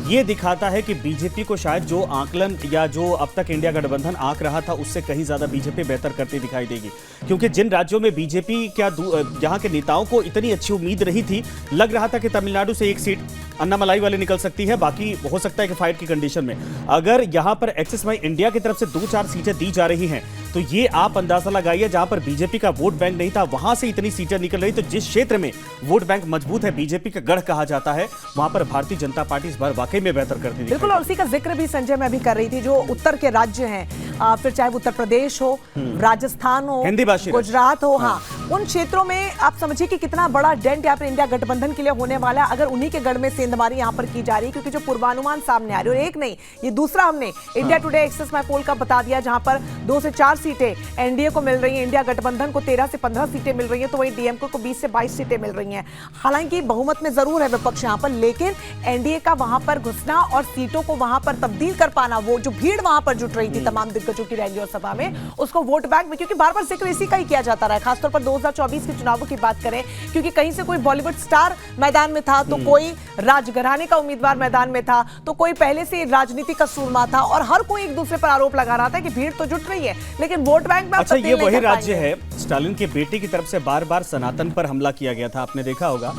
ये दिखाता है कि बीजेपी को शायद जो आंकलन या जो अब तक इंडिया गठबंधन आंक रहा था, उससे कहीं ज्यादा बीजेपी बेहतर करती दिखाई देगी। क्योंकि जिन राज्यों में बीजेपी यहाँ के नेताओं को इतनी अच्छी उम्मीद नहीं थी, लग रहा था कि तमिलनाडु से 1 सीट अन्ना मलाई वाली निकल सकती है, बाकी हो सकता है कि फाइट की कंडीशन में अगर यहां पर एक्सिस वाई इंडिया की तरफ से 2-4 सीटें दी जा रही हैं तो ये आप अंदाजा लगाइए जहां पर बीजेपी का वोट बैंक नहीं था वहां से इतनी सीटें निकल रही, तो जिस क्षेत्र में वोट बैंक मजबूत है, बीजेपी का गढ़ कहा जाता है, वहां पर भारतीय जनता पार्टी इस बार वाकई में बेहतर करती है। बिल्कुल, और उसी का जिक्र भी संजय मैं भी कर रही थी, जो उत्तर के राज्य हैं, फिर चाहे वो उत्तर प्रदेश हो, राजस्थान हो, हिंदी भाषी गुजरात हो, हाँ, उन क्षेत्रों में आप समझिए कि कितना बड़ा डेंट यहाँ पर इंडिया गठबंधन के लिए होने वाला है अगर उन्हीं के गढ़ में सेंधमारी यहाँ पर की जा रही है, क्योंकि जो पूर्वानुमान सामने आ रही है, और एक नहीं, ये दूसरा हमने इंडिया टुडे एक्सेस माई पोल का बता दिया, जहां पर 2 से 4 सीटें एनडीए को मिल रही हैं, इंडिया गठबंधन को 13 से 15 सीटें मिल रही हैं, तो वहीं डीएमके को 20 से 22 सीटें मिल रही हैं। हालांकि बहुमत में जरूर है विपक्ष यहाँ पर, लेकिन एनडीए का वहां पर घुसना और सीटों को वहां पर तब्दील कर पाना, वो जो भीड़ वहां पर जुट रही थी तमाम दिग्गजों की रैली और सभा में, उसको वोट बैंक में, क्योंकि बार बार जिक्र इसी का ही किया जाता रहा है, खासतौर पर 2024 के चुनावों की बात करें, क्योंकि कहीं से कोई बॉलीवुड स्टार मैदान में था, तो कोई राजघराने का उम्मीदवार मैदान में था, तो कोई पहले से राजनीति का सूरमा था, और हर कोई एक दूसरे पर आरोप लगा रहा था कि भीड़ तो जुट रही है, लेकिन वोट बैंक में। अच्छा, ये वही राज्य है, स्टालिन के बेटे की तरफ से बार बार सनातन पर हमला किया गया था, आपने देखा होगा।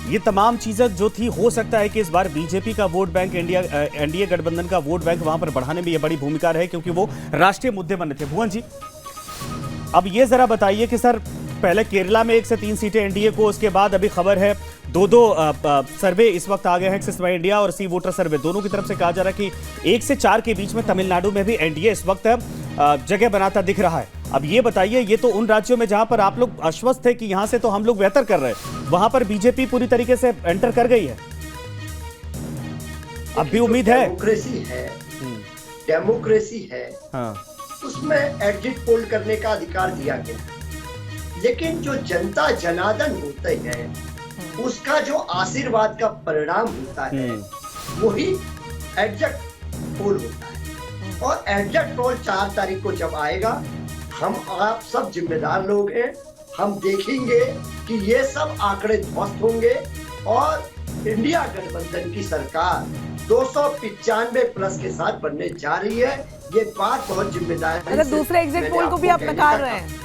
ये तमाम चीजें जो थी, हो सकता है कि इस बार बीजेपी का वोट बैंक, एनडीए गठबंधन का वोट बैंक वहां पर बढ़ाने में ये बड़ी भूमिका रहे, क्योंकि वो राष्ट्रीय मुद्दे बने थे। भुवन जी, अब ये जरा बताइए कि सर, पहले केरला में 1 से 3 सीटें एनडीए को, उसके बाद अभी खबर है 2-2 सर्वे इस वक्त आ गए हैं, एक्सिस वाई इंडिया और सी वोटर सर्वे दोनों की तरफ से कहा जा रहा है कि 1 से 4 के बीच में तमिलनाडु में भी एनडीए इस वक्त जगह बनाता दिख रहा है। अब ये बताइए, ये तो उन राज्यों में जहां पर आप लोग आश्वस्त थे कि यहां से तो हम लोग बेहतर कर रहे हैं, वहां पर बीजेपी पूरी तरीके से एंटर कर गई है, अब भी उम्मीद है? डेमोक्रेसी है, हाँ, उसमें एग्जिट पोल करने का अधिकार दिया गया, लेकिन जो जनता जनार्दन होते हैं उसका जो आशीर्वाद का परिणाम होता है वही एग्जिट पोल होता है, और एग्जिट पोल 4 तारीख को जब आएगा, हम आप सब जिम्मेदार लोग हैं, हम देखेंगे कि ये सब आंकड़े ध्वस्त होंगे और इंडिया गठबंधन की सरकार 295 प्लस के साथ बनने जा रही है। ये बात बहुत जिम्मेदार है। मतलब दूसरे एग्जिट पोल को भी आप नकार रहे हैं?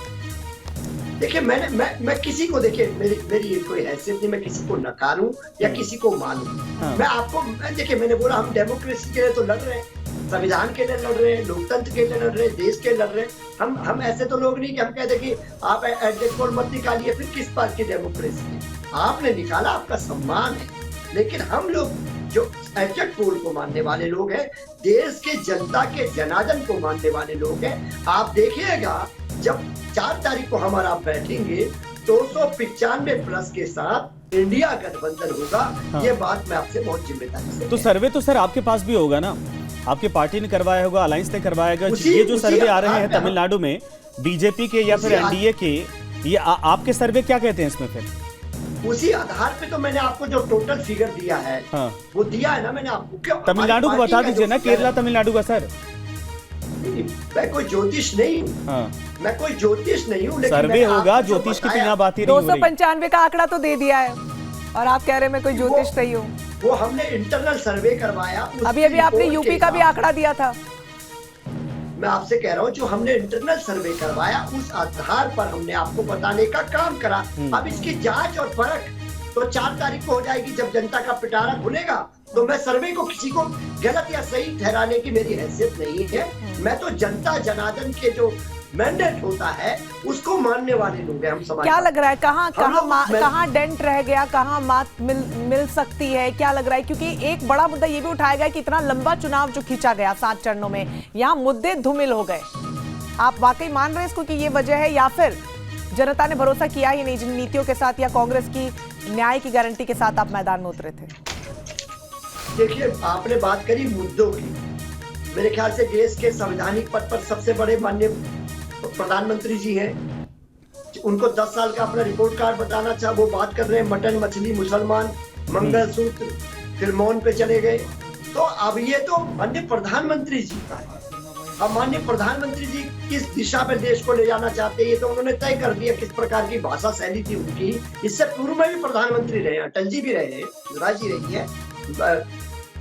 देखिए, मैं किसी को, देखिए मेरी कोई हैसियत नहीं, मैं किसी को नकारूं या किसी को मानूं। मैं आपको, देखिए मैंने बोला हम डेमोक्रेसी के लिए तो लड़ रहे हैं, संविधान के लिए लड़ रहे हैं, लोकतंत्र के लिए लड़ रहे हैं, देश के लड़ रहे हैं। हम ऐसे तो लोग नहीं कि हम कहते कि आप एग्जिट पोल मत निकालिए, फिर किस बात की डेमोक्रेसी है? आपने निकाला, आपका सम्मान है, लेकिन हम लोग जो एग्जिट पोल को मानने वाले लोग हैं, देश के जनता के जनार्दन को मानने वाले लोग हैं। आप देखिएगा जब 4 तारीख को हमारा आप बैठेंगे 295 प्लस के साथ इंडिया गठबंधन होगा। हाँ। ये बात मैं आपसे बहुत जिम्मेदारी से। तो सर्वे तो सर आपके पास भी होगा ना, आपके पार्टी ने करवाया होगा, अलायंस ने करवाया होगा। ये जो सर्वे आ रहे हैं तमिलनाडु में बीजेपी के या फिर एनडीए के, ये आपके सर्वे क्या कहते हैं इसमें? फिर उसी आधार पे तो मैंने आपको जो टोटल फिगर दिया है, हाँ। वो दिया है ना मैंने आपको। क्यों तमिलनाडु को बता दीजिए ना, केरला तमिलनाडु का। सर मैं कोई ज्योतिष नहीं हूँ, हाँ। मैं कोई ज्योतिष नहीं हूँ, लेकिन सर्वे होगा, ज्योतिष की बिना बात ही नहीं हो रही। 295 का आंकड़ा तो दे दिया है और आप कह रहे हैं मैं कोई ज्योतिष नहीं हूँ। वो हमने इंटरनल सर्वे करवाया। अभी आपने यूपी का भी आंकड़ा दिया था। मैं आपसे कह रहा हूँ जो हमने इंटरनल सर्वे करवाया उस आधार पर हमने आपको बताने का काम करा। अब इसकी जांच और परख तो 4 तारीख को हो जाएगी, जब जनता का पिटारा खुलेगा। तो मैं सर्वे को किसी को गलत या सही ठहराने की मेरी हैसियत नहीं है। मैं तो जनता जनार्दन के जो मैंडेट होता है उसको मानने वाले लोग हैं हम समाज। क्या लग रहा है कहाँ डेंट रह गया, कहाँ मात मिल सकती है, क्या लग रहा है? क्योंकि एक बड़ा मुद्दा ये भी उठाया गया कि इतना लंबा चुनाव जो खींचा गया 7 चरणों में, यहाँ मुद्दे धूमिल हो गए। आप वाकई मान रहे हैं इसको कि ये वजह है, या फिर जनता ने भरोसा किया ही नहीं जिन नीतियों के साथ या कांग्रेस की न्याय की गारंटी के साथ आप मैदान में उतरे थे? देखिए, आपने बात करी मुद्दों की। मेरे ख्याल से देश के संवैधानिक पद पर सबसे बड़े माननीय प्रधानमंत्री जी हैं, उनको 10 साल का अपना रिपोर्ट कार्ड बताना चाह, वो बात कर रहे हैं मटन मछली मुसलमान मंगलसूत्र, फिर मौन पे चले गए। तो अब ये तो माननीय प्रधानमंत्री जी का है। अब माननीय प्रधानमंत्री जी किस दिशा में देश को ले जाना चाहते हैं ये तो उन्होंने तय कर दिया, किस प्रकार की भाषा शैली थी उनकी। इससे पूर्व में भी प्रधानमंत्री रहे, अटल जी भी रहे, युवराज जी रही है,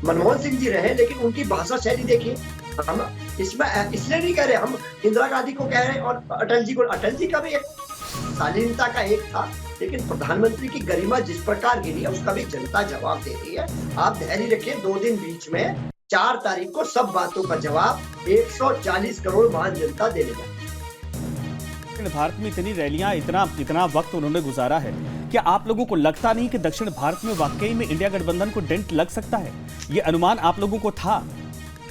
मनमोहन सिंह जी रहे, लेकिन उनकी भाषा शैली देखिए। हम इसमें इसलिए नहीं कह रहे, हम इंदिरा गांधी को कह रहे हैं और अटल जी को। अटल जी का भी एक शालीनता का एक था, लेकिन प्रधानमंत्री की गरिमा जिस प्रकार गिरी है उसका भी जनता जवाब दे रही है। आप धैर्य रखिए, 2 दिन बीच में 4 तारीख को सब बातों का जवाब 140 करोड़ महान जनता देने जा रही है। भारत में इतनी रैलियां, इतना वक्त उन्होंने गुजारा है, क्या आप लोगों को लगता नहीं कि दक्षिण भारत में वाकई में इंडिया गठबंधन को डेंट लग सकता है? ये अनुमान आप लोगों को था?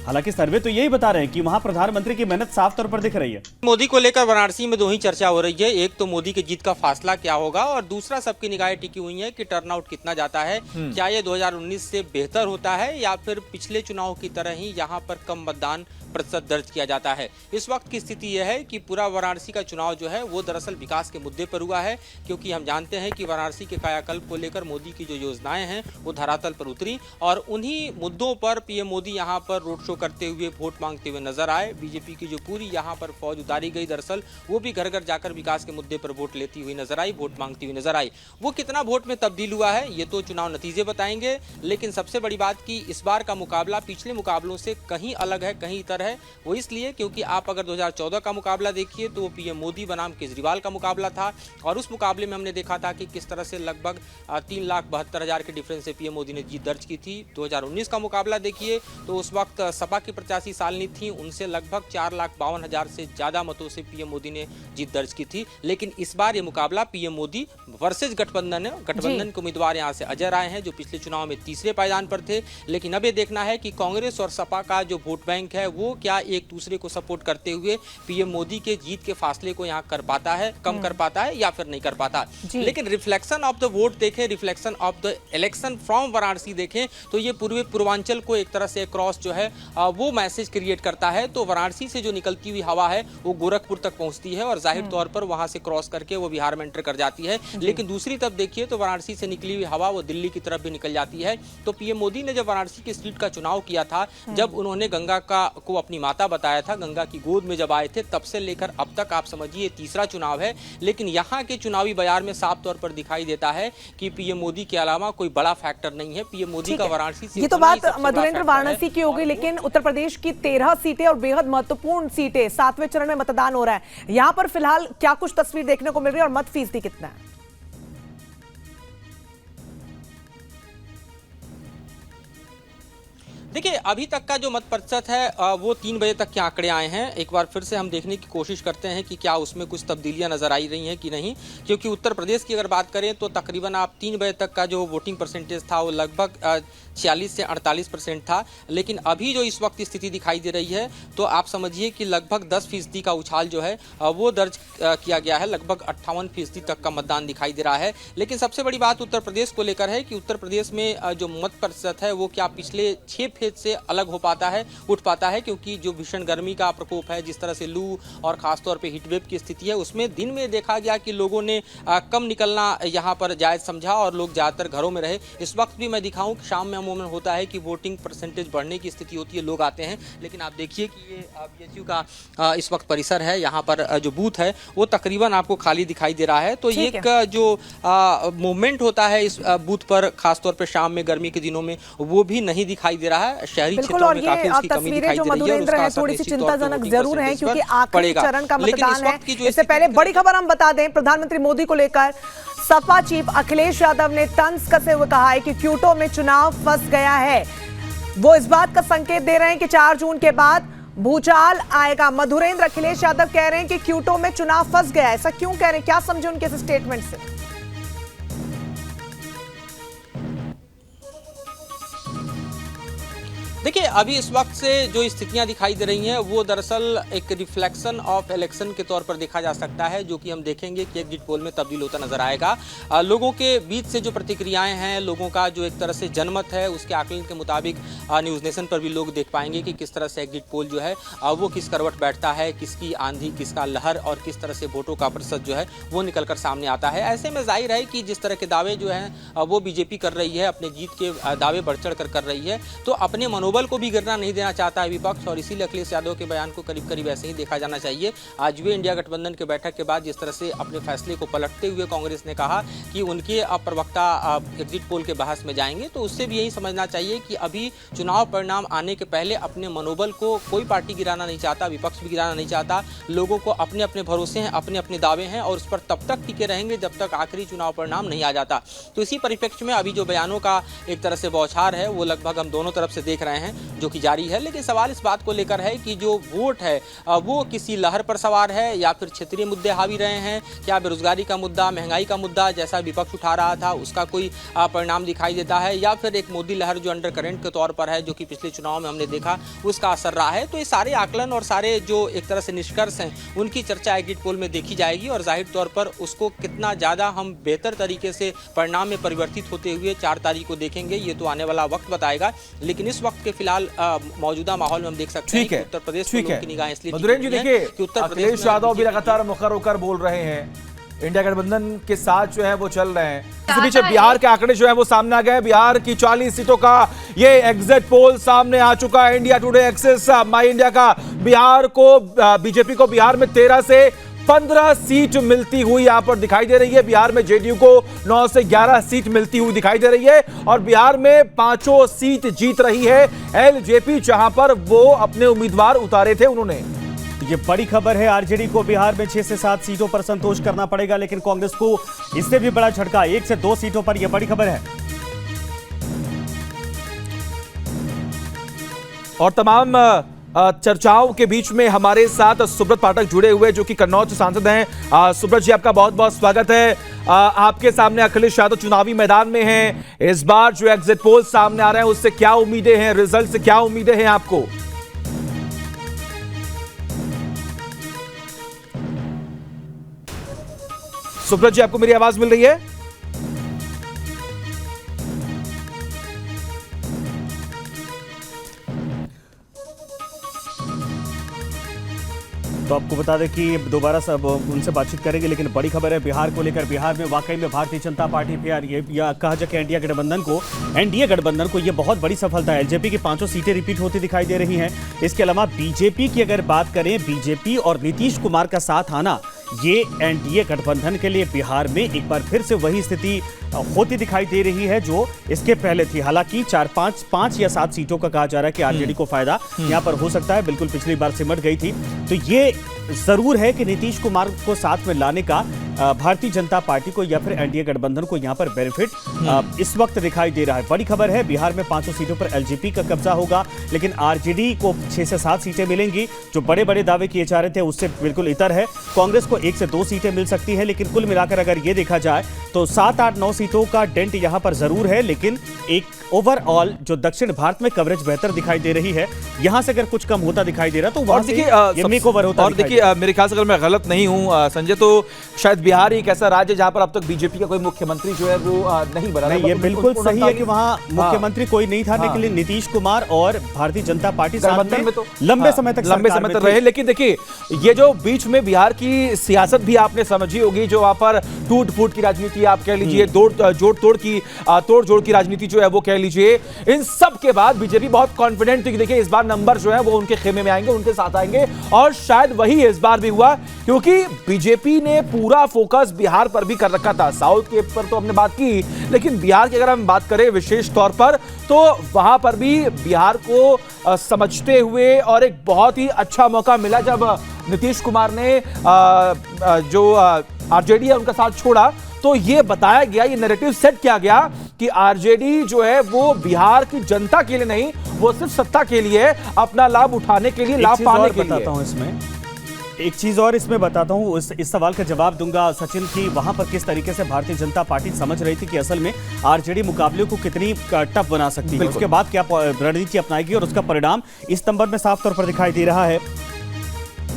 हालांकि सर्वे तो यही बता रहे हैं कि वहां प्रधानमंत्री की मेहनत साफ तौर पर दिख रही है। मोदी को लेकर वाराणसी में 2 ही चर्चा हो रही है। एक तो मोदी की जीत का फासला क्या होगा, और दूसरा सबकी निगाहें टिकी हुई है कि टर्नआउट कितना जाता है। क्या ये 2019 से बेहतर होता है या फिर पिछले चुनाव की तरह ही यहाँ पर कम मतदान प्रतिशत दर्ज किया जाता है। इस वक्त की स्थिति यह है कि पूरा वाराणसी का चुनाव जो है वो दरअसल विकास के मुद्दे पर हुआ है, क्योंकि हम जानते हैं कि वाराणसी के कायाकल्प को लेकर मोदी की जो योजनाएं हैं वो धरातल पर उतरी, और उन्हीं मुद्दों पर पीएम मोदी यहाँ पर रोड शो करते हुए वोट मांगते हुए नजर आए। बीजेपी की जो पूरी यहाँ पर फौज उतारी गई, दरअसल वो भी घर घर जाकर विकास के मुद्दे पर वोट लेती हुई नजर आई, वोट मांगती हुई नजर आई। वो कितना वोट में तब्दील हुआ है ये तो चुनाव नतीजे बताएंगे, लेकिन सबसे बड़ी बात कि इस बार का मुकाबला पिछले मुकाबलों से कहीं अलग है, कहीं इतर है। वो इसलिए क्योंकि आप अगर 2014 का मुकाबला देखिए तो पीएम मोदी बनाम केजरीवाल का मुकाबला था, और उस मुकाबले में हमने देखा था कि किस तरह से लगभग 3,72,000 के डिफरेंस से पीएम मोदी ने जीत दर्ज की थी। 2019 का मुकाबला देखिए तो उस वक्त सपा की प्रत्याशी सालनी थी, उनसे लगभग 4,52,000 से ज्यादा मतों से पीएम मोदी ने जीत दर्ज की थी। लेकिन इस बार ये मुकाबला पीएम मोदी वर्सेज गठबंधन है। गठबंधन के उम्मीदवार यहाँ से अजय राय हैं जो पिछले चुनाव में तीसरे पायदान पर थे, लेकिन अब ये देखना है कि कांग्रेस और सपा का जो वोट बैंक है वो क्या एक दूसरे को सपोर्ट करते हुए पीएम मोदी के जीत के फासले को यहाँ कर पाता है, कम कर पाता है या फिर नहीं कर पाता। लेकिन रिफ्लेक्शन ऑफ द वोट देखें, reflection of the election from Varanasi देखें तो ये पूर्वी पूर्वांचल को एक तरह से क्रॉस जो है वो मैसेज क्रिएट करता है। तो वाराणसी से जो निकलती हुई हवा है वो गोरखपुर तक पहुंचती है और जाहिर तौर पर वहां से क्रॉस करके वो बिहार में एंटर कर जाती है। लेकिन दूसरी तरफ देखिए तो वाराणसी से निकली हुई हवा वो दिल्ली की तरफ भी निकल जाती है। तो पीएम मोदी ने जब वाराणसी की सीट का चुनाव किया था, जब उन्होंने गंगा को अपनी माता बताया था, गंगा की गोद में जब आए थे, तब से लेकर अब तक आप समझिए तीसरा चुनाव है। लेकिन यहाँ के चुनावी बाजार में साफ तौर पर दिखाई देता है कि पीएम मोदी के अलावा कोई बड़ा फैक्टर नहीं है। पीएम मोदी का वाराणसी से ये तो बात मधुरेंद्र वाराणसी की हो गई, लेकिन उत्तर प्रदेश की 13 सीटें और बेहद महत्वपूर्ण सीटें, 7वें चरण में मतदान हो रहा है। यहाँ पर फिलहाल क्या कुछ तस्वीर देखने को मिल रही है और मत फीसदी कितना है? देखिए अभी तक का जो मत प्रतिशत है वो 3 बजे तक के आंकड़े आए हैं। एक बार फिर से हम देखने की कोशिश करते हैं कि क्या उसमें कुछ तब्दीलियां नजर आई रही हैं कि नहीं, क्योंकि उत्तर प्रदेश की अगर बात करें तो तकरीबन आप 3 बजे तक का जो वोटिंग परसेंटेज था वो लगभग 46 से 48% था। लेकिन अभी जो इस वक्त स्थिति दिखाई दे रही है तो आप समझिए कि लगभग 10% का उछाल जो है वो दर्ज किया गया है, लगभग 58% तक का मतदान दिखाई दे रहा है। लेकिन सबसे बड़ी बात उत्तर प्रदेश को लेकर है कि उत्तर प्रदेश में जो मत प्रतिशत है वो क्या पिछले 6 फेज से अलग हो पाता है, उठ पाता है, क्योंकि जो भीषण गर्मी का प्रकोप है, जिस तरह से लू और खासतौर पे हीटवेव की स्थिति है, उसमें दिन में देखा गया कि लोगों ने कम निकलना यहाँ पर जायज समझा और लोग ज़्यादातर घरों में रहे। इस वक्त भी मैं दिखाऊं कि शाम में अमूमन होता है कि वोटिंग परसेंटेज बढ़ने की स्थिति होती है, लोग आते हैं। लेकिन आप देखिए कि ये बीएचयू का इस वक्त परिसर है, यहाँ पर जो बूथ है वो तकरीबन आपको खाली दिखाई दे रहा है। तो ये जो मूवमेंट होता है इस बूथ पर खासतौर पर शाम में गर्मी के दिनों में वो भी नहीं दिखाई दे रहा है। शहरी क्षेत्रों में काफी उसकी कमी दिखाई दे रही है, और थोड़ी सी चिंताजनक जरूर है क्योंकि आखिरी चरण का मतदान है। इससे पहले बड़ी खबर हम बता दें, प्रधानमंत्री मोदी को लेकर सपा चीफ अखिलेश यादव ने तंज कसते हुए कहा है कि क्योटो में चुनाव फंस गया है। वो इस बात का संकेत दे रहे हैं कि 4 जून के बाद भूचाल आएगा। मधुरेंद्र अखिलेश यादव कह रहे हैं कि क्योटो में चुनाव फंस गया है। ऐसा क्यों कह रहे हैं, क्या समझे उनके इस स्टेटमेंट से? देखिए अभी इस वक्त से जो स्थितियां दिखाई दे रही हैं वो दरअसल एक रिफ्लेक्शन ऑफ इलेक्शन के तौर पर देखा जा सकता है, जो कि हम देखेंगे कि एग्जिट पोल में तब्दील होता नजर आएगा। लोगों के बीच से जो प्रतिक्रियाएं हैं, लोगों का जो एक तरह से जनमत है, उसके आकलन के मुताबिक न्यूज़ नेशन पर भी लोग देख पाएंगे कि किस तरह से एग्जिट पोल जो है वो किस करवट बैठता है, किसकी आंधी, किसका लहर और किस तरह से वोटों का प्रतिशत जो है वो निकल कर सामने आता है। ऐसे में जाहिर है कि जिस तरह के दावे जो हैं वो बीजेपी कर रही है, अपने जीत के दावे बढ़ चढ़ कर रही है, तो अपने मनोबल मनोबल को भी गिरना नहीं देना चाहता है विपक्ष, और इसीलिए अखिलेश यादव के बयान को करीब करीब ऐसे ही देखा जाना चाहिए। आज वे इंडिया गठबंधन के बैठक के बाद जिस तरह से अपने फैसले को पलटते हुए कांग्रेस ने कहा कि उनके प्रवक्ता एग्जिट पोल के बहस में जाएंगे, तो उससे भी यही समझना चाहिए कि अभी चुनाव परिणाम आने के पहले अपने मनोबल को कोई पार्टी गिराना नहीं चाहता, विपक्ष भी गिराना नहीं चाहता। लोगों को अपने अपने भरोसे हैं, अपने अपने दावे हैं, और उस पर तब तक टिके रहेंगे जब तक आखिरी चुनाव परिणाम नहीं आ जाता। तो इसी परिप्रेक्ष्य में अभी जो बयानों का एक तरह से बौछार है वो लगभग हम दोनों तरफ से देख रहे हैं, जो कि जारी है। लेकिन सवाल इस बात को लेकर है कि जो वोट है वो किसी लहर पर सवार है या फिर क्षेत्रीय मुद्दे हावी रहे हैं, क्या बेरोजगारी का मुद्दा, महंगाई का मुद्दा जैसा विपक्ष उठा रहा था उसका कोई परिणाम दिखाई देता है, या फिर एक मोदी लहर जो अंडर करंट के तौर पर है, जो कि पिछले चुनाव में हमने देखा उसका असर रहा है। तो ये सारे आकलन और सारे जो एक तरह से निष्कर्ष हैं उनकी चर्चा एग्जिट पोल में देखी जाएगी, और जाहिर तौर पर उसको कितना ज़्यादा हम बेहतर तरीके से परिणाम में परिवर्तित होते हुए 4 तारीख को देखेंगे ये तो आने वाला वक्त बताएगा। लेकिन इस वक्त के फिलहाल मौजूदा माहौल में हम देख सकते हैं कि उत्तर प्रदेश में लोगों की निगाहें इसलिए मधुरेन्द्र जी देखिए, अखिलेश यादव भी लगातार मुखर होकर बोल रहे हैं, इंडिया गठबंधन के साथ जो है वो चल रहे हैं। इस बीच बिहार के आंकड़े जो है वो सामने आ गए। बिहार की 40 सीटों का ये एग्जिट पोल सामने आ चुका है। इंडिया टुडे एक्सेस माई इंडिया का बिहार को बीजेपी को बिहार में 13 से 15 सीट मिलती हुई यहां पर दिखाई दे रही है। बिहार में जेडीयू को 9 से 11 सीट मिलती हुई दिखाई दे रही है, और बिहार में 5 सीट जीत रही है एलजेपी, जहां पर वो अपने उम्मीदवार उतारे थे उन्होंने। ये बड़ी खबर है, आरजेडी को बिहार में 6 से 7 सीटों पर संतोष करना पड़ेगा, लेकिन कांग्रेस को इससे भी बड़ा झटका 1 से 2 सीटों पर। यह बड़ी खबर है। और तमाम चर्चाओं के बीच में हमारे साथ सुब्रत पाठक जुड़े हुए, जो कि कन्नौज सांसद हैं। सुब्रत जी, आपका बहुत बहुत स्वागत है। आपके सामने अखिलेश यादव चुनावी मैदान में हैं। इस बार जो एग्जिट पोल सामने आ रहे हैं उससे क्या उम्मीदें हैं, रिजल्ट से क्या उम्मीदें हैं आपको? सुब्रत जी, आपको मेरी आवाज मिल रही है? तो आपको बता दें कि दोबारा सब उनसे बातचीत करेंगे, लेकिन बड़ी खबर है बिहार को लेकर। बिहार में वाकई में भारतीय जनता पार्टी फिर ये कहा जाए कि एनडीए गठबंधन को ये बहुत बड़ी सफलता है। एलजेपी की 5 सीटें रिपीट होती दिखाई दे रही हैं। इसके अलावा बीजेपी की अगर बात करें, बीजेपी और नीतीश कुमार का साथ आना, ये एनडीए गठबंधन के लिए बिहार में एक बार फिर से वही स्थिति होती दिखाई दे रही है जो इसके पहले थी। हालांकि 5 या 7 सीटों का कहा जा रहा है कि आरजेडी को फायदा यहां पर हो सकता है, बिल्कुल पिछली बार सिमट गई थी। तो ये जरूर है कि नीतीश कुमार को साथ में लाने का भारतीय जनता पार्टी को या फिर एनडीए गठबंधन को यहां पर बेनिफिट इस वक्त दिखाई दे रहा है। बड़ी खबर है, बिहार में 5 सीटों पर एलजेपी का कब्जा होगा, लेकिन आरजेडी को 6 से 7 सीटें मिलेंगी। जो बड़े बड़े दावे किए जा रहे थे उससे बिल्कुल इतर है। कांग्रेस को 1 से 2 सीटें मिल सकती है, लेकिन कुल मिलाकर अगर ये देखा जाए तो 7, 8, 9 सीटों का डेंट यहां पर जरूर है। लेकिन एक ओवरऑल जो दक्षिण भारत में कवरेज बेहतर दिखाई दे रही है, यहां से अगर कुछ कम होता दिखाई दे रहा तो वहां से कवर होता। और देखिए, मेरे ख्याल से अगर मैं गलत नहीं हूं संजय, तो शायद बिहार एक ऐसा राज्य जहां पर अब तक बीजेपी का कोई मुख्यमंत्री जो है वो नहीं बना। नहीं, ये बिल्कुल सही है कि वहां मुख्यमंत्री कोई नहीं था, लेकिन नीतीश कुमार और भारतीय जनता पार्टी साथ में तो लंबे समय तक रहे। लेकिन देखिए, ये जो बीच में बिहार की सियासत भी आपने समझी होगी, जो वहां पर टूट फूट की राजनीति आप कह लीजिए, तोड़ जोड़ की राजनीति जो है वो कह लीजिए, इन सब के बाद बीजेपी बहुत कॉन्फिडेंट थी कि देखिए इस बार नंबर जो है वो उनके खेमे में आएंगे, उनके साथ आएंगे। और शायद वही इस बार भी हुआ, क्योंकि बीजेपी ने पूरा फोकस बिहार पर भी कर रखा था। साउथ के पर तो हमने बात की, लेकिन बिहार की अगर हम बात करें विशेष तौर पर, तो वहां पर भी बिहार को समझते हुए और एक बहुत ही अच्छा मौका मिला जब नीतीश कुमार ने जो आरजेडी है उनका साथ छोड़ा, तो ये बताया गया, ये नैरेटिव सेट किया गया कि आरजेडी जो है वो बिहार की जनता के लिए नहीं, वो सिर्फ सत्ता के लिए, अपना लाभ उठाने के लिए, लाभ पाने के लिए। बताता हूं इसमें एक चीज और इसमें बताता हूं, इस सवाल का जवाब दूंगा सचिन की वहां पर किस तरीके से भारतीय जनता पार्टी समझ रही थी कि असल में आरजेडी मुकाबले को कितनी टफ बना सकती है, उसके बाद क्या रणनीति अपनाएगी और उसका परिणाम इस नंबर में साफ तौर पर दिखाई दे रहा है।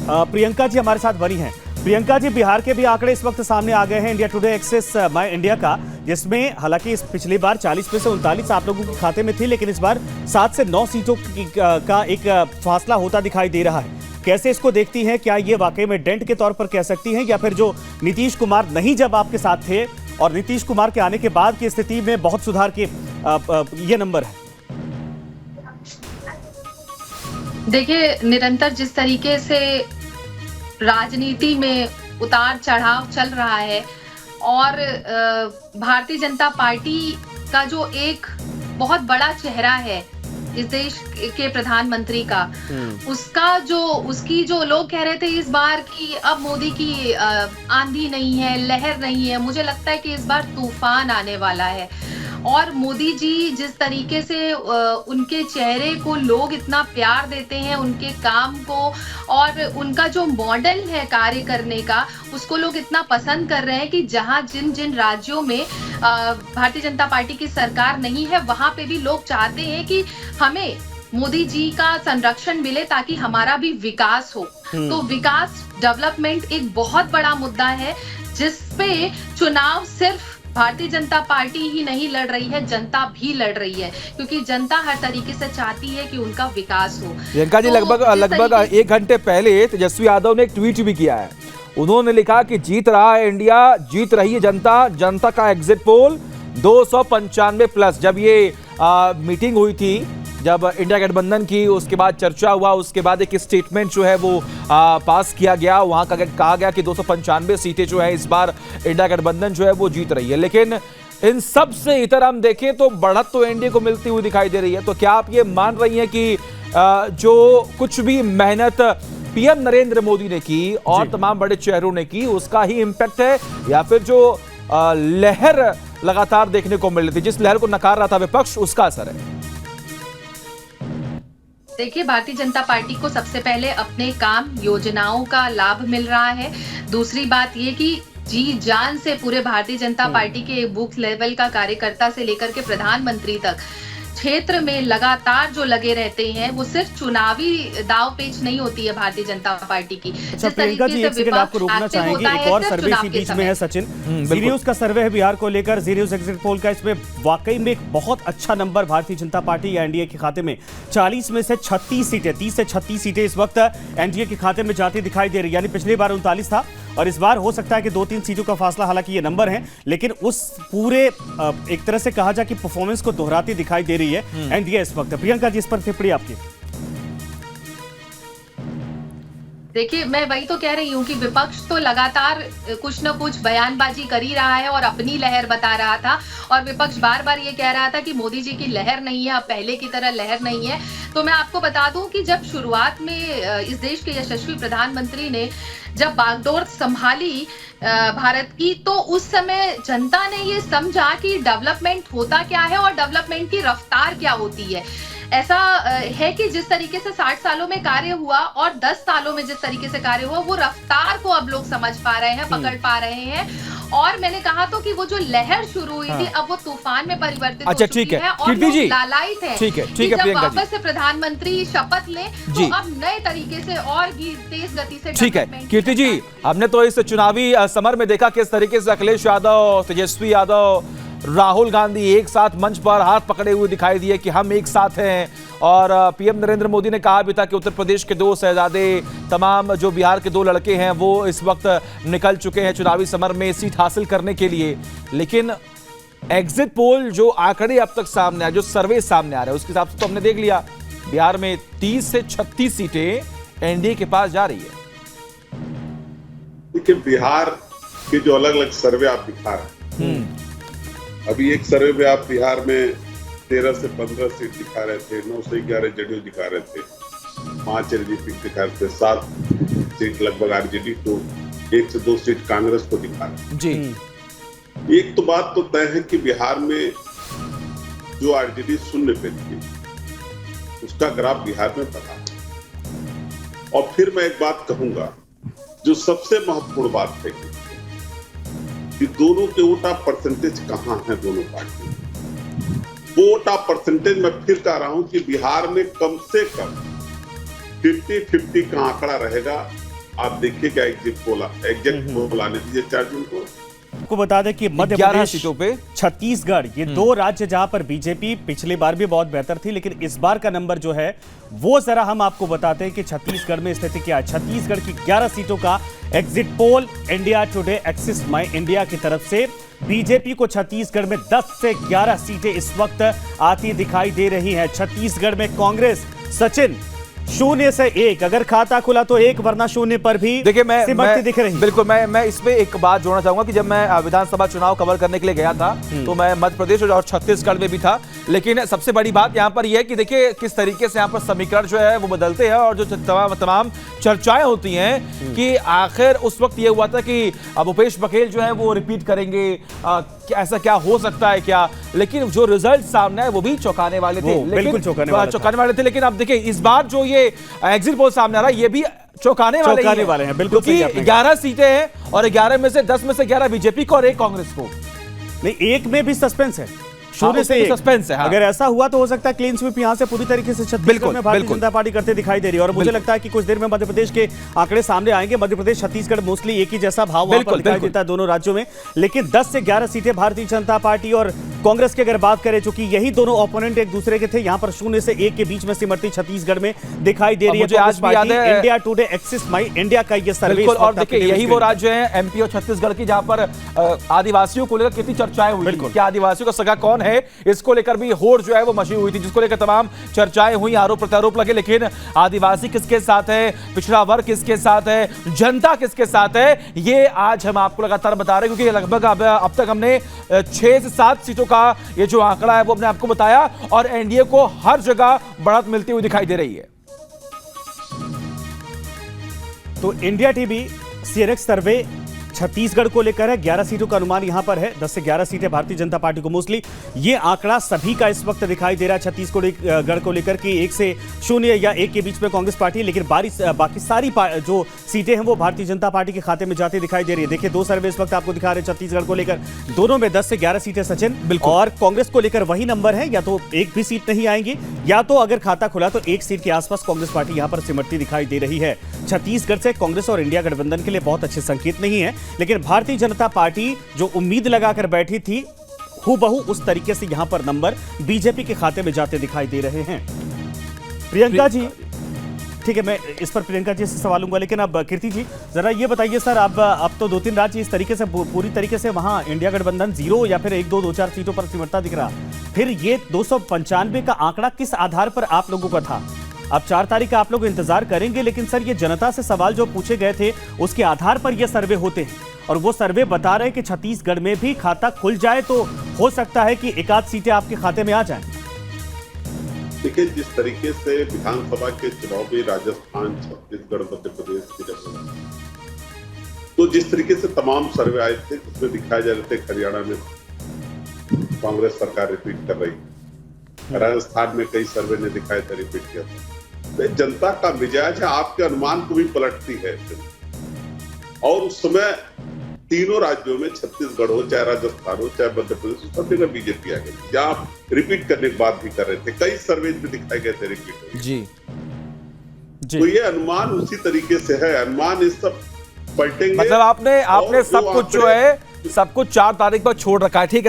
प्रियंका जी हमारे साथ बनी हैं। प्रियंका जी, बिहार के भी आंकड़े इस वक्त सामने आ गए हैं इंडिया टुडे एक्सेस माई इंडिया का, जिसमें हालांकि इस पिछली बार 40 में से 39 आप लोगों के खाते में थी, लेकिन इस बार 7 से 9 सीटों का एक फासला होता दिखाई दे रहा है। कैसे इसको देखती हैं? क्या ये वाकई में डेंट के तौर पर कह सकती हैं, या फिर जो नीतीश कुमार नहीं जब आपके साथ थे और नीतीश कुमार के आने के बाद की स्थिति में बहुत सुधार के ये नंबर है? देखिए, निरंतर जिस तरीके से राजनीति में उतार चढ़ाव चल रहा है और भारतीय जनता पार्टी का जो एक बहुत बड़ा चेहरा है इस देश के प्रधानमंत्री का, उसकी जो लोग कह रहे थे इस बार कि अब मोदी की आंधी नहीं है, लहर नहीं है, मुझे लगता है कि इस बार तूफान आने वाला है। और मोदी जी जिस तरीके से उनके चेहरे को लोग इतना प्यार देते हैं, उनके काम को और उनका जो मॉडल है कार्य करने का, उसको लोग इतना पसंद कर रहे हैं कि जहां जिन जिन राज्यों में भारतीय जनता पार्टी की सरकार नहीं है, वहां पे भी लोग चाहते हैं कि हमें मोदी जी का संरक्षण मिले ताकि हमारा भी विकास हो। तो विकास, डेवलपमेंट एक बहुत बड़ा मुद्दा है जिसपे चुनाव सिर्फ भारतीय जनता पार्टी ही नहीं लड़ रही है, जनता भी लड़ रही है, क्योंकि जनता हर तरीके से चाहती है कि उनका विकास हो। प्रियंका जी, लगभग 1 घंटे पहले तेजस्वी यादव ने एक ट्वीट भी किया है। उन्होंने लिखा कि जीत रहा है इंडिया, जीत रही है जनता, जनता का एग्जिट पोल 295 प्लस। जब ये मीटिंग हुई थी, जब इंडिया गठबंधन की, उसके बाद चर्चा हुआ, उसके बाद एक स्टेटमेंट जो है वो पास किया गया। वहां कहा गया कि 295 सीटें जो है इस बार इंडिया गठबंधन जो है वो जीत रही है। लेकिन इन सब से इतर हम देखें तो बढ़त तो एनडीए को मिलती हुई दिखाई दे रही है। तो क्या आप ये मान रही हैं कि जो कुछ भी मेहनत पीएम नरेंद्र मोदी ने की और तमाम बड़े चेहरों ने की, उसका ही इम्पैक्ट है, या फिर जो लहर लगातार देखने को मिल रही थी, जिस लहर को नकार रहा था विपक्ष, उसका असर है? देखिए, भारतीय जनता पार्टी को सबसे पहले अपने काम, योजनाओं का लाभ मिल रहा है। दूसरी बात ये कि जी जान से पूरे भारतीय जनता पार्टी के बूथ लेवल का कार्यकर्ता से लेकर के प्रधानमंत्री तक क्षेत्र में लगातार जो लगे रहते हैं, वो सिर्फ चुनावी दाव पेच नहीं होती है भारतीय जनता पार्टी की। अच्छा प्रियंका जी, एक सेकंड आपको रोकना चाहेंगे, एक और सर्वे इसी बीच में है सचिन। जी न्यूज का सर्वे है बिहार को लेकर, जी न्यूज एग्जिट पोल का। इसमें वाकई में एक बहुत अच्छा नंबर भारतीय जनता पार्टी या एनडीए के खाते में 40 में से 36 सीटें, 30 से 36 सीटें इस वक्त एनडीए के खाते में जाती दिखाई दे रही। यानी पिछली बार 39 था और इस बार हो सकता है कि 2-3 सीटों का फासला, हालांकि ये नंबर है, लेकिन उस पूरे एक तरह से कहा जाए कि परफॉर्मेंस को दोहराती दिखाई दे रही है एनडीए इस वक्त। प्रियंका जी, इस पर टिप्पणी आपकी। देखिए, मैं वही तो कह रही हूँ कि विपक्ष तो लगातार कुछ न कुछ बयानबाजी कर ही रहा है और अपनी लहर बता रहा था, और विपक्ष बार बार ये कह रहा था कि मोदी जी की लहर नहीं है, अब पहले की तरह लहर नहीं है। तो मैं आपको बता दूं कि जब शुरुआत में इस देश के यशस्वी प्रधानमंत्री ने जब बागडोर संभाली भारत की, तो उस समय जनता ने ये समझा कि डेवलपमेंट होता क्या है और डेवलपमेंट की रफ्तार क्या होती है। ऐसा है कि जिस तरीके से 60 सालों में कार्य हुआ और 10 सालों में जिस तरीके से कार्य हुआ, वो रफ्तार को अब लोग समझ पा रहे हैं, पकड़ पा रहे हैं। और मैंने कहा तो कि वो जो लहर शुरू हुई थी, अब वो तूफान में परिवर्तित हो चुकी है और लोग लालायित है कि जब वापस से प्रधानमंत्री शपथ ले तो अब नए तरीके से और भी तेज गति से। ठीक है कीर्ति जी, हमने तो इस चुनावी समर में देखा किस तरीके से अखिलेश यादव, तेजस्वी यादव, राहुल गांधी एक साथ मंच पर हाथ पकड़े हुए दिखाई दिए कि हम एक साथ हैं। और पीएम नरेंद्र मोदी ने कहा भी था कि उत्तर प्रदेश के 2 शहजादे, तमाम जो बिहार के 2 लड़के हैं, वो इस वक्त निकल चुके हैं चुनावी समर में सीट हासिल करने के लिए। लेकिन एग्जिट पोल जो आंकड़े अब तक सामने आए, जो सर्वे सामने आ रहे हैं, उसके हिसाब से तो हमने देख लिया बिहार में 30 से 36 सीटें एनडीए के पास जा रही है। देखिए, बिहार के जो अलग अलग सर्वे आप दिखा रहे हैं, अभी एक सर्वे में आप बिहार में 13 से 15 सीट दिखा रहे थे, 9 से 11 जेडीयू दिखा रहे थे, 5 एलजेपी दिखा रहे थे, 7 सीट लगभग आरजेडी को, 1 से 2 सीट कांग्रेस को दिखा रहे जी। एक तो बात तो तय है कि बिहार में जो आरजेडी शून्य पे थी, उसका ग्राफ बिहार में बना। और फिर मैं एक बात कहूंगा, जो सबसे महत्वपूर्ण बात है कि दोनों के वोट ऑफ परसेंटेज कहां है, दोनों पार्टी वोट ऑफ परसेंटेज। मैं फिर कह रहा हूं कि बिहार में कम से कम 50-50 का आंकड़ा रहेगा। आप देखिएगा एग्जिट पोल आने दीजिए 4 जून को। आपको बता दें कि मध्य प्रदेश सीटों पे, छत्तीसगढ़, ये 2 राज्य जहां पर बीजेपी पिछली बार भी बहुत बेहतर थी, लेकिन इस बार का नंबर जो है वो जरा हम आपको बताते हैं कि छत्तीसगढ़ में स्थिति क्या है। छत्तीसगढ़ की 11 सीटों का एग्जिट पोल इंडिया टुडे एक्सिस माई इंडिया की तरफ से बीजेपी को छत्तीसगढ़ में 10 से 11 सीटें इस वक्त आती दिखाई दे रही हैं। छत्तीसगढ़ में कांग्रेस, सचिन, 0 से 1, अगर खाता खुला तो 1 वरना 0 पर भी देखिए सिमटती दिख रही। बिल्कुल, मैं इसमें एक बात जोड़ना चाहूंगा कि जब मैं विधानसभा चुनाव कवर करने के लिए गया था तो मैं मध्य प्रदेश और छत्तीसगढ़ में भी था, लेकिन सबसे बड़ी बात यहाँ पर यह है कि देखिए किस तरीके से यहाँ पर समीकरण जो है वो बदलते हैं और जो तमाम चर्चाएं होती हैं कि आखिर उस वक्त ये हुआ था कि भूपेश बघेल जो है वो रिपीट करेंगे, ऐसा क्या हो सकता है क्या, लेकिन जो रिजल्ट सामने आए वो भी चौंकाने वाले थे, बिल्कुल चौंकाने वाले थे। लेकिन अब देखिए इस बार जो ये एग्जिट पोल सामने आ रहा है ये भी चौंकाने वाले हैं बिल्कुल, क्योंकि 11 सीटें हैं और 11 में से 10 में से 11 बीजेपी को और 1 कांग्रेस को। नहीं, 1 में भी सस्पेंस है, 0 से 1 सस्पेंस है। अगर ऐसा हुआ तो हो सकता है क्लीन स्वीप यहां से पूरी तरीके से छत्तीसगढ़ में भारतीय जनता पार्टी करते दिखाई दे रही है। और मुझे लगता है कि कुछ देर में मध्य प्रदेश के आंकड़े सामने आएंगे। मध्य प्रदेश छत्तीसगढ़ मोस्टली एक ही जैसा भाव वहां पर दिखाई देता है दोनों राज्यों में, लेकिन 10 से 11 सीटें भारतीय जनता पार्टी और कांग्रेस की अगर बात करें, चूंकि यही दोनों ओपोनेंट एक दूसरे के थे, यहां पर 0 से 1 के बीच में सिमटती छत्तीसगढ़ में दिखाई दे रही है। आज भी याद है इंडिया टुडे एक्सिस माई इंडिया का ये सर्वे, और देखिए यही वो राज्य है एमपी और छत्तीसगढ़ की जहां पर आदिवासियों को लेकर कितनी चर्चाएं हुई थी, क्या आदिवासियों का सगा कौन है, इसको लेकर भी होड़ जो है वो मची हुई थी, जिसको लेकर तमाम चर्चाएं हुई, आरोप प्रत्यारोप लगे। लेकिन आदिवासी किसके साथ है, पिछड़ा वर्ग किसके साथ है, जनता किसके साथ है, ये आज हम आपको लगातार बता रहे हैं, क्योंकि लगभग अब तक हमने 6 से 7 सीटों का ये जो आंकड़ा है वो हमने आपको बताया और एनडीए को हर जगह बढ़त मिलती हुई दिखाई दे रही है। तो इंडिया टीवी सीएनएक्स सर्वे छत्तीसगढ़ को लेकर है, 11 सीटों का अनुमान यहां पर है, 10 से 11 सीटें भारतीय जनता पार्टी को मोस्टली। ये आंकड़ा सभी का इस वक्त दिखाई दे रहा है छत्तीसगढ़ को लेकर कि 1 से 0 या 1 के बीच में कांग्रेस पार्टी है, लेकिन बाकी सारी जो सीटें हैं वो भारतीय जनता पार्टी के खाते में जाती दिखाई दे रही है। देखिए 2 सर्वे इस वक्त आपको दिखा रहे हैं छत्तीसगढ़ को लेकर, दोनों में 10 से 11 सीटें सचिन, और कांग्रेस को लेकर वही नंबर है, या तो एक भी सीट नहीं आएंगी या तो अगर खाता खुला तो 1 सीट के आसपास कांग्रेस पार्टी यहां पर सिमटती दिखाई दे रही है। छत्तीसगढ़ से कांग्रेस और इंडिया गठबंधन के लिए बहुत अच्छे संकेत नहीं है, लेकिन भारतीय जनता पार्टी जो उम्मीद लगाकर बैठी थी हूबहू उस तरीके से यहां पर नंबर बीजेपी के खाते में जाते दिखाई दे रहे हैं। प्रियंका जी, ठीक है, मैं इस पर प्रियंका जी से सवाल लूंगा, लेकिन अब कीर्ति जी जरा ये बताइए सर, अब तो 2-3 राज्य इस तरीके से पूरी तरीके से वहां इंडिया गठबंधन 0 या फिर 1-2-4 सीटों पर सिमटता दिख रहा, फिर ये 295 का आंकड़ा किस आधार पर आप लोगों का था? अब 4 तारीख का आप लोग इंतजार करेंगे, लेकिन सर ये जनता से सवाल जो पूछे गए थे उसके आधार पर ये सर्वे होते हैं और वो सर्वे बता रहे हैं कि छत्तीसगढ़ में भी खाता खुल जाए तो हो सकता है कि 1-8 सीटें आपके खाते में आ जाएं। देखिए, जिस तरीके से विधानसभा के चुनाव में राजस्थान, छत्तीसगढ़, मध्य प्रदेश की जब तो जिस तरीके से तमाम सर्वे आए थे जिसमें दिखाए जा रहे थे हरियाणा में कांग्रेस सरकार रिपीट कर रही, राजस्थान में कई सर्वे ने दिखाए थे रिपीट किया था। जनता का मिजाज है, आपके अनुमान को भी पलटती है, और उस समय तीनों राज्यों में छत्तीसगढ़ हो चाहे राजस्थान हो चाहे मध्य प्रदेश हो, सब जगह बीजेपी आ गई, जहां रिपीट करने की बात भी कर रहे थे, कई सर्वे में दिखाए गए थे रिपीट जी। तो ये अनुमान उसी तरीके से है, अनुमान इस सब पलटेंगे। मतलब आपने सब कुछ जो है सब कुछ 4 तारीख पर छोड़ रखा है, ठीक है।